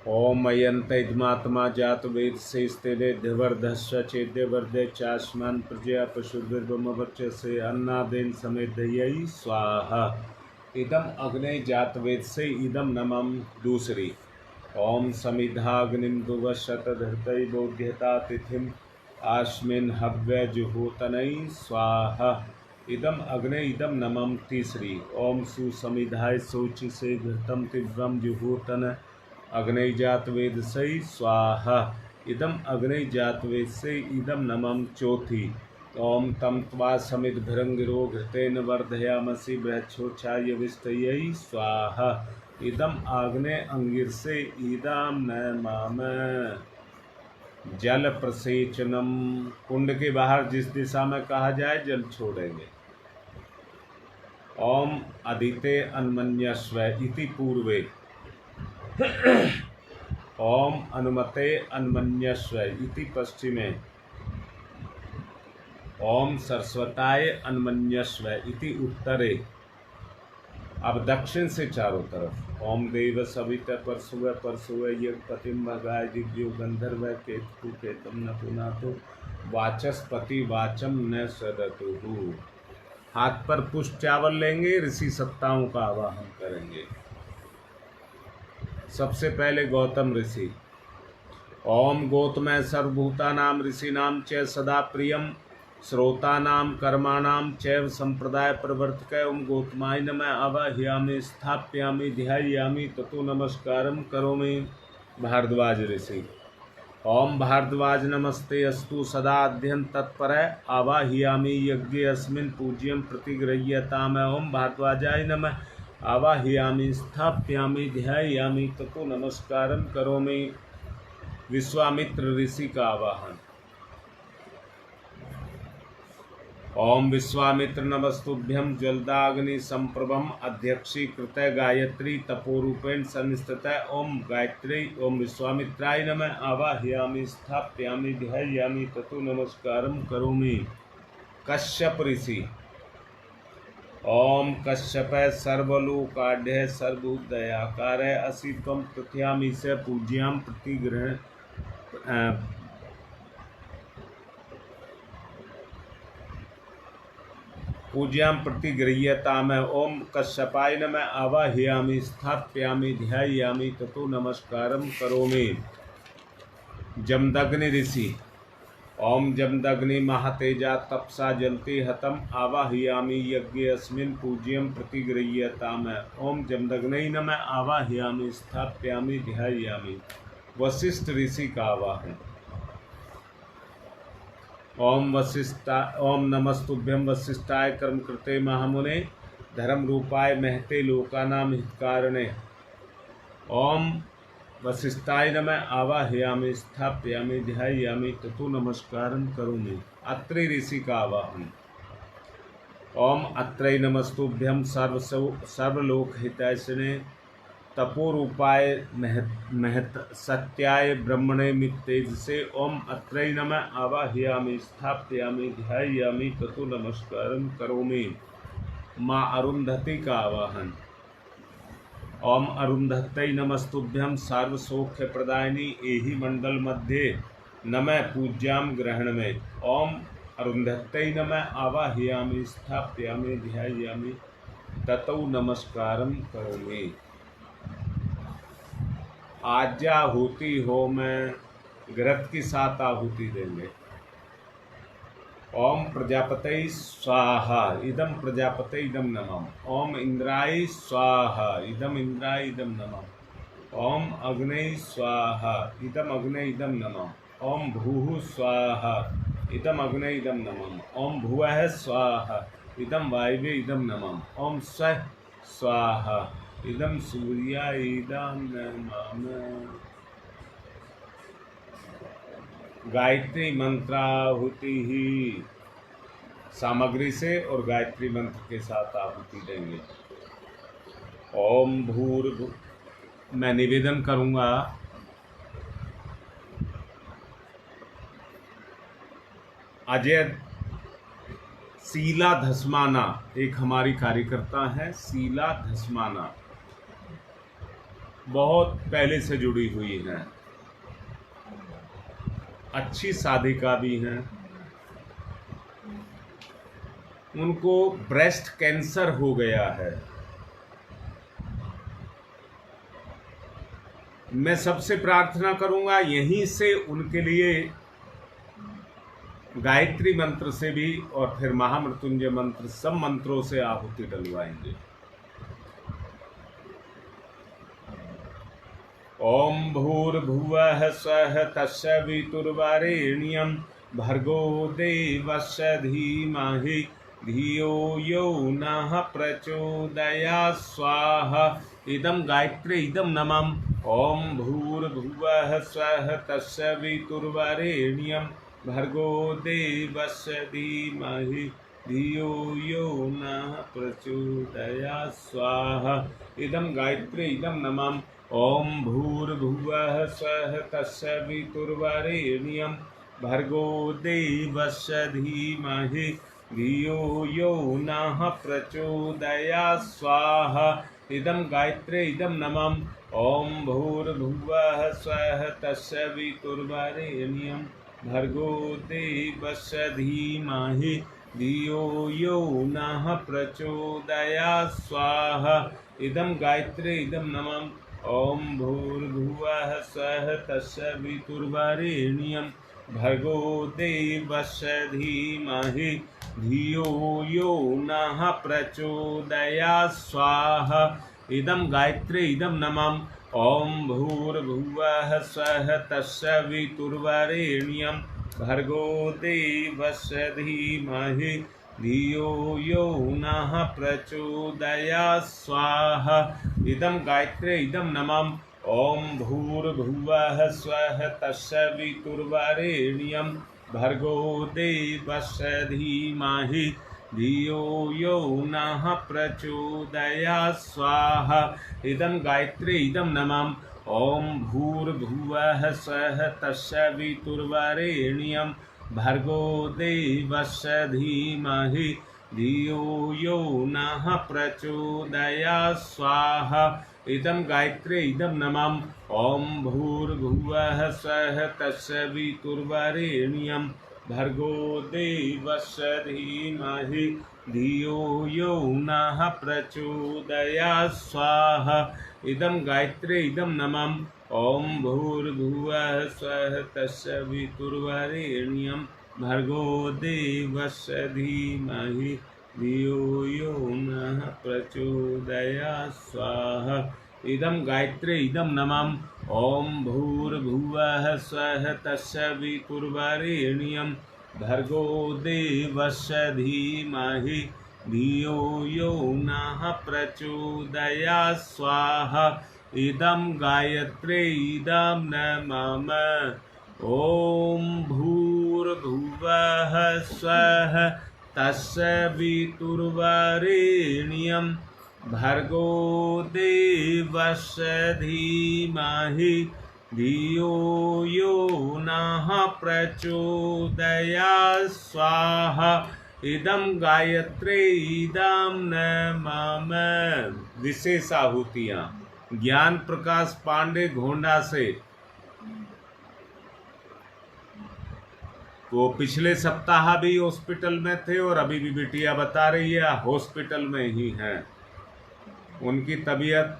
ओम अयंत इदमात्मा जात वेद से स्तेदे धिवर्धस्य चेद्य वर्धे चास्मान प्रजया पशुर्विर्वमवर्च से अन्नादेन समेत दयई स्वाहा। इदम अग्नि जात वेद से इदम नमम दूसरी। ओम समिधाग्निम दुवशत धृतई बोध्यता तिथिम आश्मिन हव्य जुहोतनई स्वाहा। इदम अग्नि इदम नमम तीसरी। ओम सुसमिधाय सोच से घृतम तीव्रम जुहोतन अग्नि जात वेद सई स्वाहा। इदम अग्नि जात वेद से इदम नमम चौथी। ओम तम त्वा समित भृंगिरो घृतेन वर्धयामसि बृहच्छोच्छाय विस्तयै स्वाहा। इदम आग्ने अंगिर से इदम नमाम जल प्रसेचनम। कुंड के बाहर जिस दिशा में कहा जाए जल छोड़ेंगे। ओम अदिते अन्मन्यस्व इति पूर्वे। ओम अनुमते अन्मन्यस्व इति पश्चिमे। ओम सरस्वताय अन्मन्यस्व इति उत्तरे। अब दक्षिण से चारों तरफ। ओम देव सवित परसुव परसुव यज्ञपतिम भगाय दिव्यो गंधर्व केतु केतम न पुनातो वाचस्पति वाचम न सदतु। हाथ पर पुष्प चावल लेंगे, ऋषि सत्ताओं का आवाहन करेंगे। सबसे पहले गौतम ऋषि। ओम गोतमय सर्वभूतानाम ऋषिनाम च सदा प्रियम श्रोतानाम कर्माणाम चैव संप्रदाय प्रवर्तक। ओम गौतमाय नमः आवाहयामि स्थापयामि ध्यायामि ततो नमस्कारम करोमि। भारद्वाज ऋषि। ओम भारद्वाज नमस्ते अस्तु सदा अध्ययन तत्पर आवाहयामि यज्ञे अस्मिन् पूज्यं प्रतिगृह्यताम्। ओम भारद्वाजाय नमः आवाहयामि स्थापयामि ध्यायामि ततो नमस्कारम करोमि। विश्वामित्र ऋषि का आवाहन। ओम विश्वामित्र नमस्तुभ्यं ज्वलदाग्नि संप्रभम अध्यक्षीकृत गायत्री तपोरूपेण संस्थित। ओम गायत्री ओम विश्वामित्राय नमः आवाहयामि स्थापयामि ध्यायामि ततो नमस्कारम करोमि। कश्यप ऋषि। ओम कश्यप सर्वलोकाढ्य सर्वभूतदयाकार असि त्वं प्रथयामि स पूज्यां प्रतिग्रह पूज्यां प्रतिगृह्यताम्। ओम कश्यपाय नमः आवाहयामि स्थापयामि ध्यायामि ततो नमस्कारम करोमि। जमदग्नि ऋषि। ओम जमदग्नि महातेजा तपसा जलते हतम आवाहयामि यज्ञे अस्मिन् पूज्यं प्रतिगृह्यताम्। ओम जमदग्नि नमः आवाहयामि स्थापयामि ध्यायामि। वशिष्ठ ऋषि का आवाहन। ओम वशिष्ठा ओम नमस्तुभ्यं वशिष्ठाय कर्मकृते महामुने धर्म रूपाय महते लोकानां हितकारणे। ओम वशिष्ठाय नमः आवाहयामि स्थापयामि ध्यायामि ततो नमस्कारं करोमि। अत्रि ऋषि का आवाहन। ओम अत्रै नमस्तुभ्यं सर्वलोकहितैषिणे तपोरूपाय महत सत्याय ब्रह्मणे मित्तेजसे। ओम अत्रै नमः आवाहयामि स्थापयामि ध्यायामि ततो नमस्कारं करोमि। माँ अरुंधति का आवाहन। ओम अरुंधत्यै नमस्तुभ्यं सर्वसौख्यप्रदायिनी एहि मंडल मध्ये नमः पूज्यां ग्रहण में। ओम अरुंधत्यै नमः आवाहयामि स्थापयामि ध्यायामि ततो नमस्कारं करोमि। आज्याहुति हो में घृत की 7 आहुति देंगे। ओम प्रजापतये स्वाहा इदम प्रजापतये इदम नमः। ओम इंद्राय स्वाहा इदम इंद्राय इदम नमः। ओम अग्ने स्वाहा इदम अग्ने इदम नमः। ओम भूः स्वाहा इदम अग्ने इदम नमः। ओम भुवः स्वाहा इदम वायवे इदम नमः। ओम स्वः स्वाहा इदम सूर्याय इदम नमः। गायत्री मंत्राहुति ही सामग्री से और गायत्री मंत्र के साथ आहुति देंगे। ओम भूर्भुवः। मैं निवेदन करूंगा अजय शीला धसमाना एक हमारी कार्यकर्ता है। शीला धसमाना बहुत पहले से जुड़ी हुई हैं, अच्छी साधिका भी हैं। उनको ब्रेस्ट कैंसर हो गया है। मैं सबसे प्रार्थना करूंगा यहीं से उनके लिए गायत्री मंत्र से भी और फिर महामृत्युंजय मंत्र, सब मंत्रों से आहुति डलवाएंगे। ओम भूर्भुवः स्वः तत्सवितुर्वरेण्यं भर्गो देवस्य धीमहि धियो यो नः प्रचोदयात् स्वाहा। इदं गायत्री इदं नमः। ओम भूर्भुवः स्वः तत्सवितुर्वरेण्यं भर्गो देवस्य धीमहि धियो यो नः प्रचोदयात् स्वाहा। इदं गायत्री इदं नमः। ओम भूर्भुवः स्वः तत्सवितुर्वरेण्यं भर्गो देवस्य धीमहि धियो यो नः प्रचोदयात् स्वाहा। इदं गायत्री इदं नमः। ओम भूर्भुवः स्वः तत्सवितुर्वरेण्यं भर्गो देवस्य धीमहि धियो यो नः प्रचोदयात् स्वाहा। इदं गायत्री इदं नमः। ओम भूर्भुवः स्वः तत्सवितुर्वरेण्यं भर्गो देवस्य धीमहि धियो यो नः प्रचोदयात् स्वाहा। इदं गायत्री इदं नमः। ओम भूर्भुवः स्वः तत्सवितुर्वरेण्यं भर्गो देवस्य धीमहि धियो यो नः प्रचोदयात् स्वाहा। इदं गायत्री इदं नमः। ओम भूर्भुवः स्वः तत्सवितुर्वरेण्यं भर्गो देवस्य धीमहि धियो यो नः प्रचोदयात् स्वाहा। इदं गायत्री इदं नमः। ओम भूर्भुवः स्वः तत्सवितुर्वरेण्यं भर्गो देवस्य धीमहि धियो यो नः प्रचोदयात् स्वाहा। इदं गायत्री इदं नमः। ओम भूर्भुवः स्वः तत्सवितुर्वरेण्यं भर्गो देवस्य धीमहि धियो यो नः प्रचोदयात् स्वाहा। इदं गायत्री इदं नमः। ओम भूर्भुवः स्वः तत्सवितुर्वरेण्यं भर्गो देवस्य धीमहि धियो यो नः प्रचोदयात् स्वाहा। इदं गायत्री इदं नमः। ओम भूर्भुवः स्वः तत्सवितुर्वरेण्यं भर्गो देवस्य धीमहि धियो यो नः प्रचोदयात् स्वाहा। इदं गायत्री इदं नमः। ओम भूर्भुवः स्वः तत्सवितुर्वरेण्यं भर्गो देवस्य धीमहि धियो यो नः प्रचोदयात् स्वाहा। इदं गायत्री इदं नमः। विशेष आहुतियाँ ज्ञान प्रकाश पांडे घोंडा से। वो पिछले सप्ताह भी हॉस्पिटल में थे और अभी भी बिटिया बता रही है हॉस्पिटल में ही हैं। उनकी तबीयत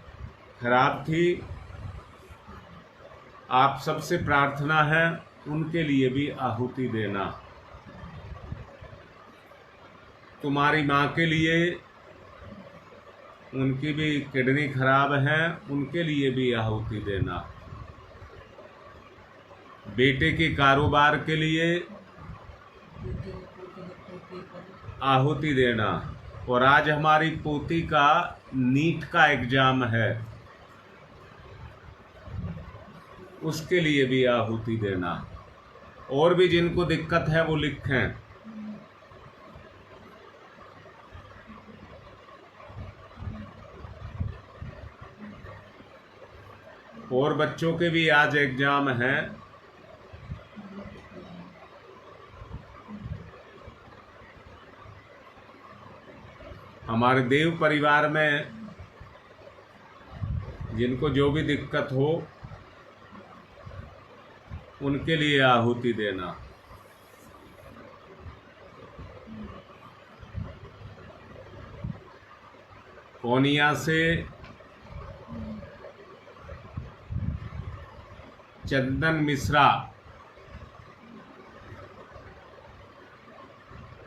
खराब थी। आप सबसे प्रार्थना है उनके लिए भी आहुति देना। तुम्हारी माँ के लिए, उनकी भी किडनी खराब है, उनके लिए भी आहुति देना। बेटे के कारोबार के लिए आहुति देना। और आज हमारी पोती का नीट का एग्जाम है, उसके लिए भी आहुति देना। और भी जिनको दिक्कत है वो लिखें। और बच्चों के भी आज एग्जाम है। हमारे देव परिवार में जिनको जो भी दिक्कत हो उनके लिए आहुति देना। कोनिया से चंदन मिश्रा,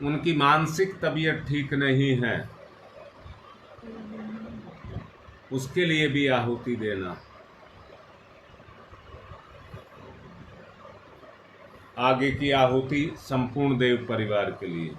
उनकी मानसिक तबीयत ठीक नहीं है, उसके लिए भी आहुति देना। आगे की आहुति संपूर्ण देव परिवार के लिए।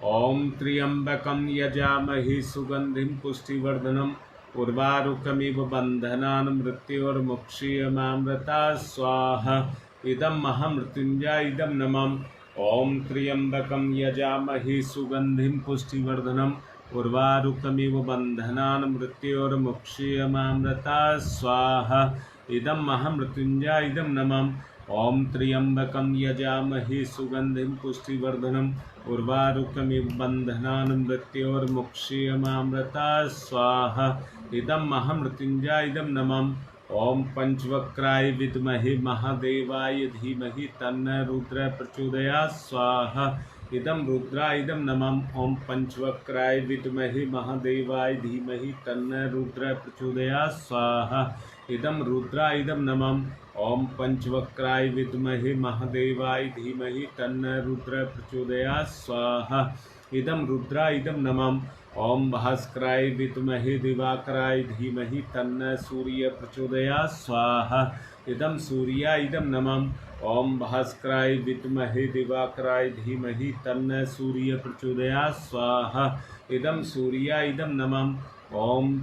ओम त्र्यंबकं यजामहे सुगंधिं पुष्टिवर्धनम् उर्वारुकमिव बन्धनान् मृत्योर्मुक्षीयमामृता स्वाहा। इदं महामृत्युंजय इदं नमः। ओम त्र्यंबकं यजामहे सुगंधिं पुष्टिवर्धनम् उर्वारुकमिव बन्धनान् मृत्योर्मुक्षीयमामृता स्वाहा। इदं महामृत्युंजय इदं नमः। ओम त्र्यंबकं यजामहे सुगंधिं पुष्टिवर्धनम् उर्वारुकमिव बन्धनान् मृत्योर्मुक्षीयमामृता स्वाहा। इदं महामृत्युंजय इदं नमः। ओम पंचवक्राय विद्महे महादेवाय धीमहि तन्नो रुद्र प्रचोदयात् स्वाहा। इदं रुद्राय इदं नमः। ओम पंचवक्राय विद्महे महादेवाय धीमहि तन्नो रुद्र प्रचोदयात् स्वाहा। इदं रुद्राय इदं नमः। ओम पंचवक्राय विद्महे महादेवाय धीमहि तन्नो रुद्र प्रचोदयात् स्वाहा। इदं रुद्राय इदं नमः। ओम भास्कराय विद्महे दिवाकराय धीमहि तन्नो सूर्य प्रचोदयात् स्वाहा। इदं सूर्याय इदं नमः। ओम भास्कराय विद्महे दिवाकराय धीमहि तन्नो सूर्य प्रचोदयात् स्वाहा। इदं सूर्याय इदं नमः। ओम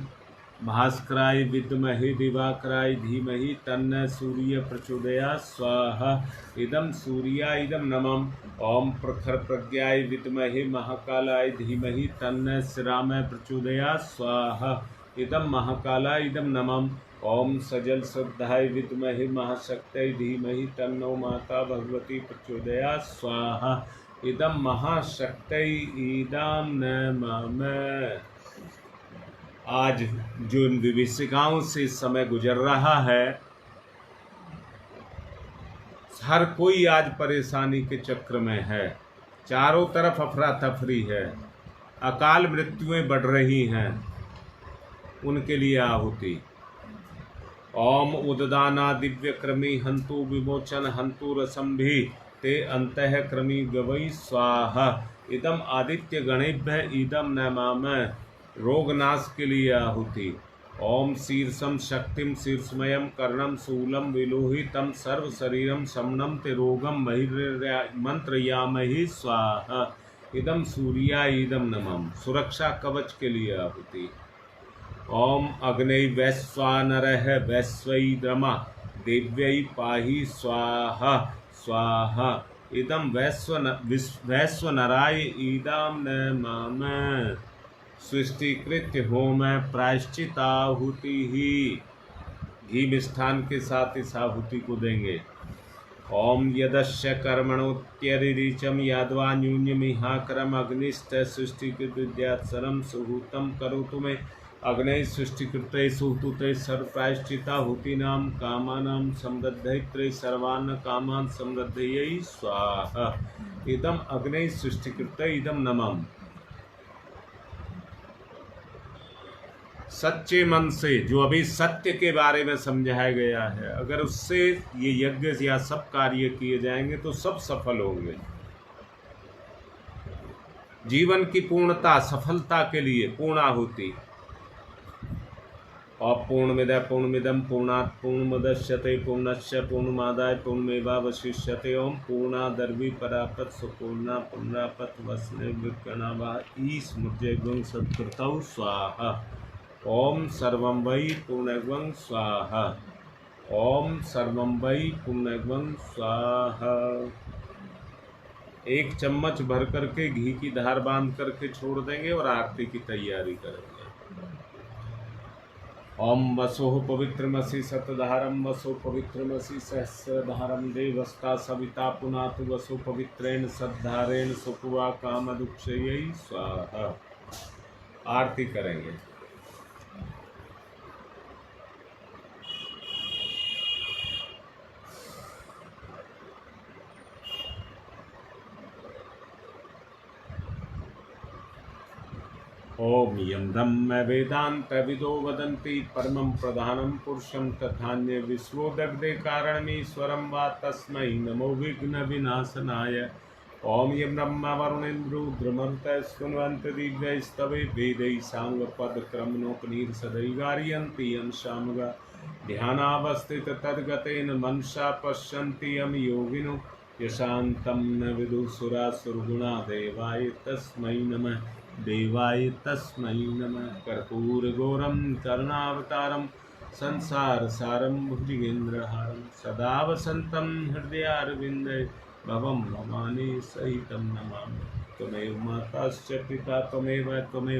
भास्कराय विद्महे दिवाकराय धीमहि तन्नो सूर्य प्रचोदयात् स्वाहा। इदं सूर्याय इदं नमः। ओम प्रखर प्रज्ञाय विद्महे महाकालाय धीमहि तन्नो श्रीरामाय प्रचोदयात् स्वाहा। इदं महाकालाय इदं नमः। ओम सजल श्रद्धाय विद्महे महाशक्त्यै धीमहि तन्नो माता भगवती प्रचोदयात् स्वाहा। इदं महाशक्त्यै इदं नमः। आज जो इन विभीषिकाओं से इस समय गुजर रहा है, हर कोई आज परेशानी के चक्र में है। चारों तरफ अफरा तफरी है, अकाल मृत्युएं बढ़ रही हैं, उनके लिए आहुति। ओम उददाना दिव्य क्रमी हंतु विमोचन हंतु रसंभि ते अंतः क्रमी गवै स्वाहा। इदम आदित्य गणेभ्य इदम नमामः। रोगनाश के लिए आहुति। ओम शीर्षम शक्तिम शीर्षमयम कर्णम शूलम विलोहितम सर्व शरीरम शमनम ते रोगम मंत्रयामहि स्वाहा। इदम सूर्याय इदम नमः। सुरक्षा कवच के लिए आहुति। ओम अग्नि वैश्वानरः वैश्वै द्रमा देव्यै पाहि स्वाहा स्वाहा। इदम वैश्वनराय इदम नमः। सृष्टिकृत्य होम प्रायश्चिताहुति ही। घी मिष्ठान के साथ इस आहुति को देंगे। ओम यदस्य कर्मणोत्यरिचम यादवा न्यून्यमिहाकरम अग्निष्ठ सृष्टिकृत विद्यात्सरम सुहूतम करोतु मे अग्नि सृष्टिकृते सुहूते सर्वप्रायश्चिताहुतीनां कामानां समृद्धये सर्वान् कामान् समृद्धये स्वाहा। इदम अग्नि सृष्टिकृते इदम नमः। सच्चे मन से जो अभी सत्य के बारे में समझाया गया है, अगर उससे ये यज्ञ या सब कार्य किए जाएंगे तो सब सफल होंगे। जीवन की पूर्णता सफलता के लिए पूर्णाहुति। और पूर्णमिदं पूर्णमिदं पूर्णात् पूर्णमुदच्यते पूर्णस्य पूर्णमादाय पूर्णमेवावशिष्यते। ओम पूर्णादर्वी परापत सुपूर्णा पुनरापत वसने विकर्णवा ईस्मृत्यग्वं सत्कृतौ स्वाहा। ओम सर्वं वै पूर्णग्वं स्वाहा। ओम सर्वं वै पूर्णग्वं स्वाहा। एक चम्मच भर करके घी की धार बांध करके छोड़ देंगे और आरती की तैयारी करेंगे। ओम वसोः पवित्रमसि शतधारं वसो पवित्रमसि सहस्रधारं देवस्ता सविता पुनातु वसो पवित्रेण सद्धारेण सुपुवा कामदुक्षयै स्वाहा। आरती करेंगे। ओम यं ब्रह्म वेदांत विदो वदन्ति परमं प्रधानं पुरुषं तथान्य विश्वोदग्धे कारणमीश्वरं वा तस्मै नमो विघ्न विनाशनाय। ओम यं ब्रह्म वरुणेन्द्रो रुद्रमरुतः स्तुवन्ति दिव्यैस्तवे वेदैः साङ्गपदक्रमणोपनिषदैः गारयन्ति यं सामगा ध्यानावस्थित तद्गतेन मनसा पश्यन्ति यं योगिनो यशान्तं न विदुषुरासुरगुणा देवाय तस्मै नमः देवाय तस्मै नमः। कर्पूरगौरं करुणावतारं संसारसारं भुजगेन्द्रहारं सदा वसन्तं हृदयारविन्दे भवं भवानी सहितं नमामि। त्वमेव माताश्च पिता त्वमेव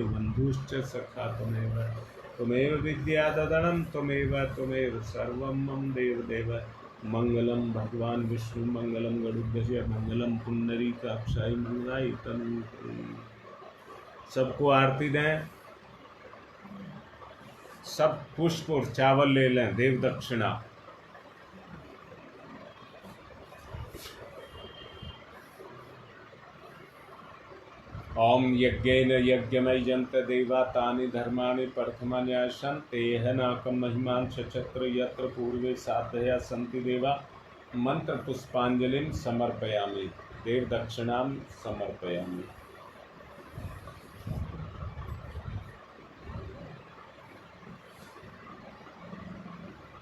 बन्धुश्च सखा त्वमेव विद्याददनं त्वमेव सर्वं मम देवदेव। मंगलम भगवान विष्णु मंगलम गरुड़ध्वज मंगलम पुंडरीकाक्षाय मंगलाय तनूते। सबको आरती दें, सब पुष्प और चावल ले लें, देव दक्षिणा। ओम यज्ञेन यज्ञमयजन्त देवा तानि धर्माणि प्रथमान्यासन् तेह नाकं महिमान् चचत्र यत्र पूर्वे साधया सन्ति देवा। मंत्र पुष्पांजलिं समर्पयामि, देव दक्षिणां समर्पयामि।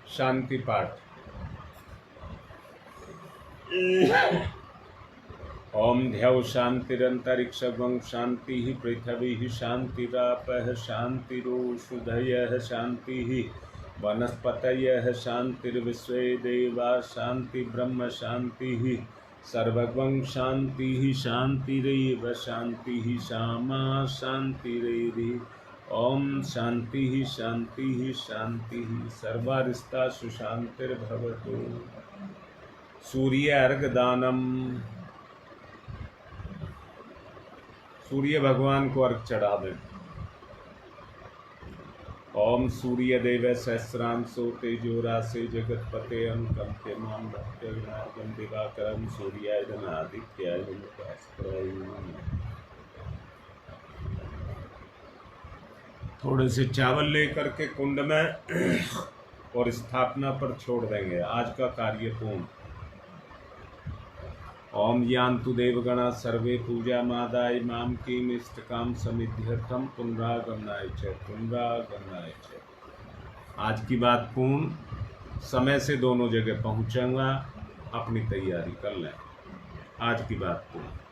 शांति पाठ। ओम ध्यौ शांतिरंतरिक्षं शांति पृथ्वी शांतिरापः शांतिरोषधयः शांति वनस्पतयः शांतिर्विश्वे देवा शांति ब्रह्म शांति सर्वगं शांति शांतिरेव शांति सामा शांतिरेधि। ओम शांति शांति शांति सर्वारिष्टा सुशांतिर्भवतु। सूर्य अर्घदानम। सूर्य भगवान को अर्घ चढ़ा दें। ओम सूर्य देव सहस्रांशो तेजोरासे जगतपते अनुकंते माम भक्तगणार्गम दिवाकरम सूर्याय धनादित्याय नमस्कार। थोड़े से चावल लेकर के कुंड में और स्थापना पर छोड़ देंगे। आज का कार्य पूर्ण। ओम यान्तु देवगणा सर्वे पूजा मादाय माम किम इष्टकाम समिध्यर्थम पुनरागमनाय च। आज की बात पूर्ण। समय से दोनों जगह पहुंचूंगा, अपनी तैयारी कर लें। आज की बात पूर्ण।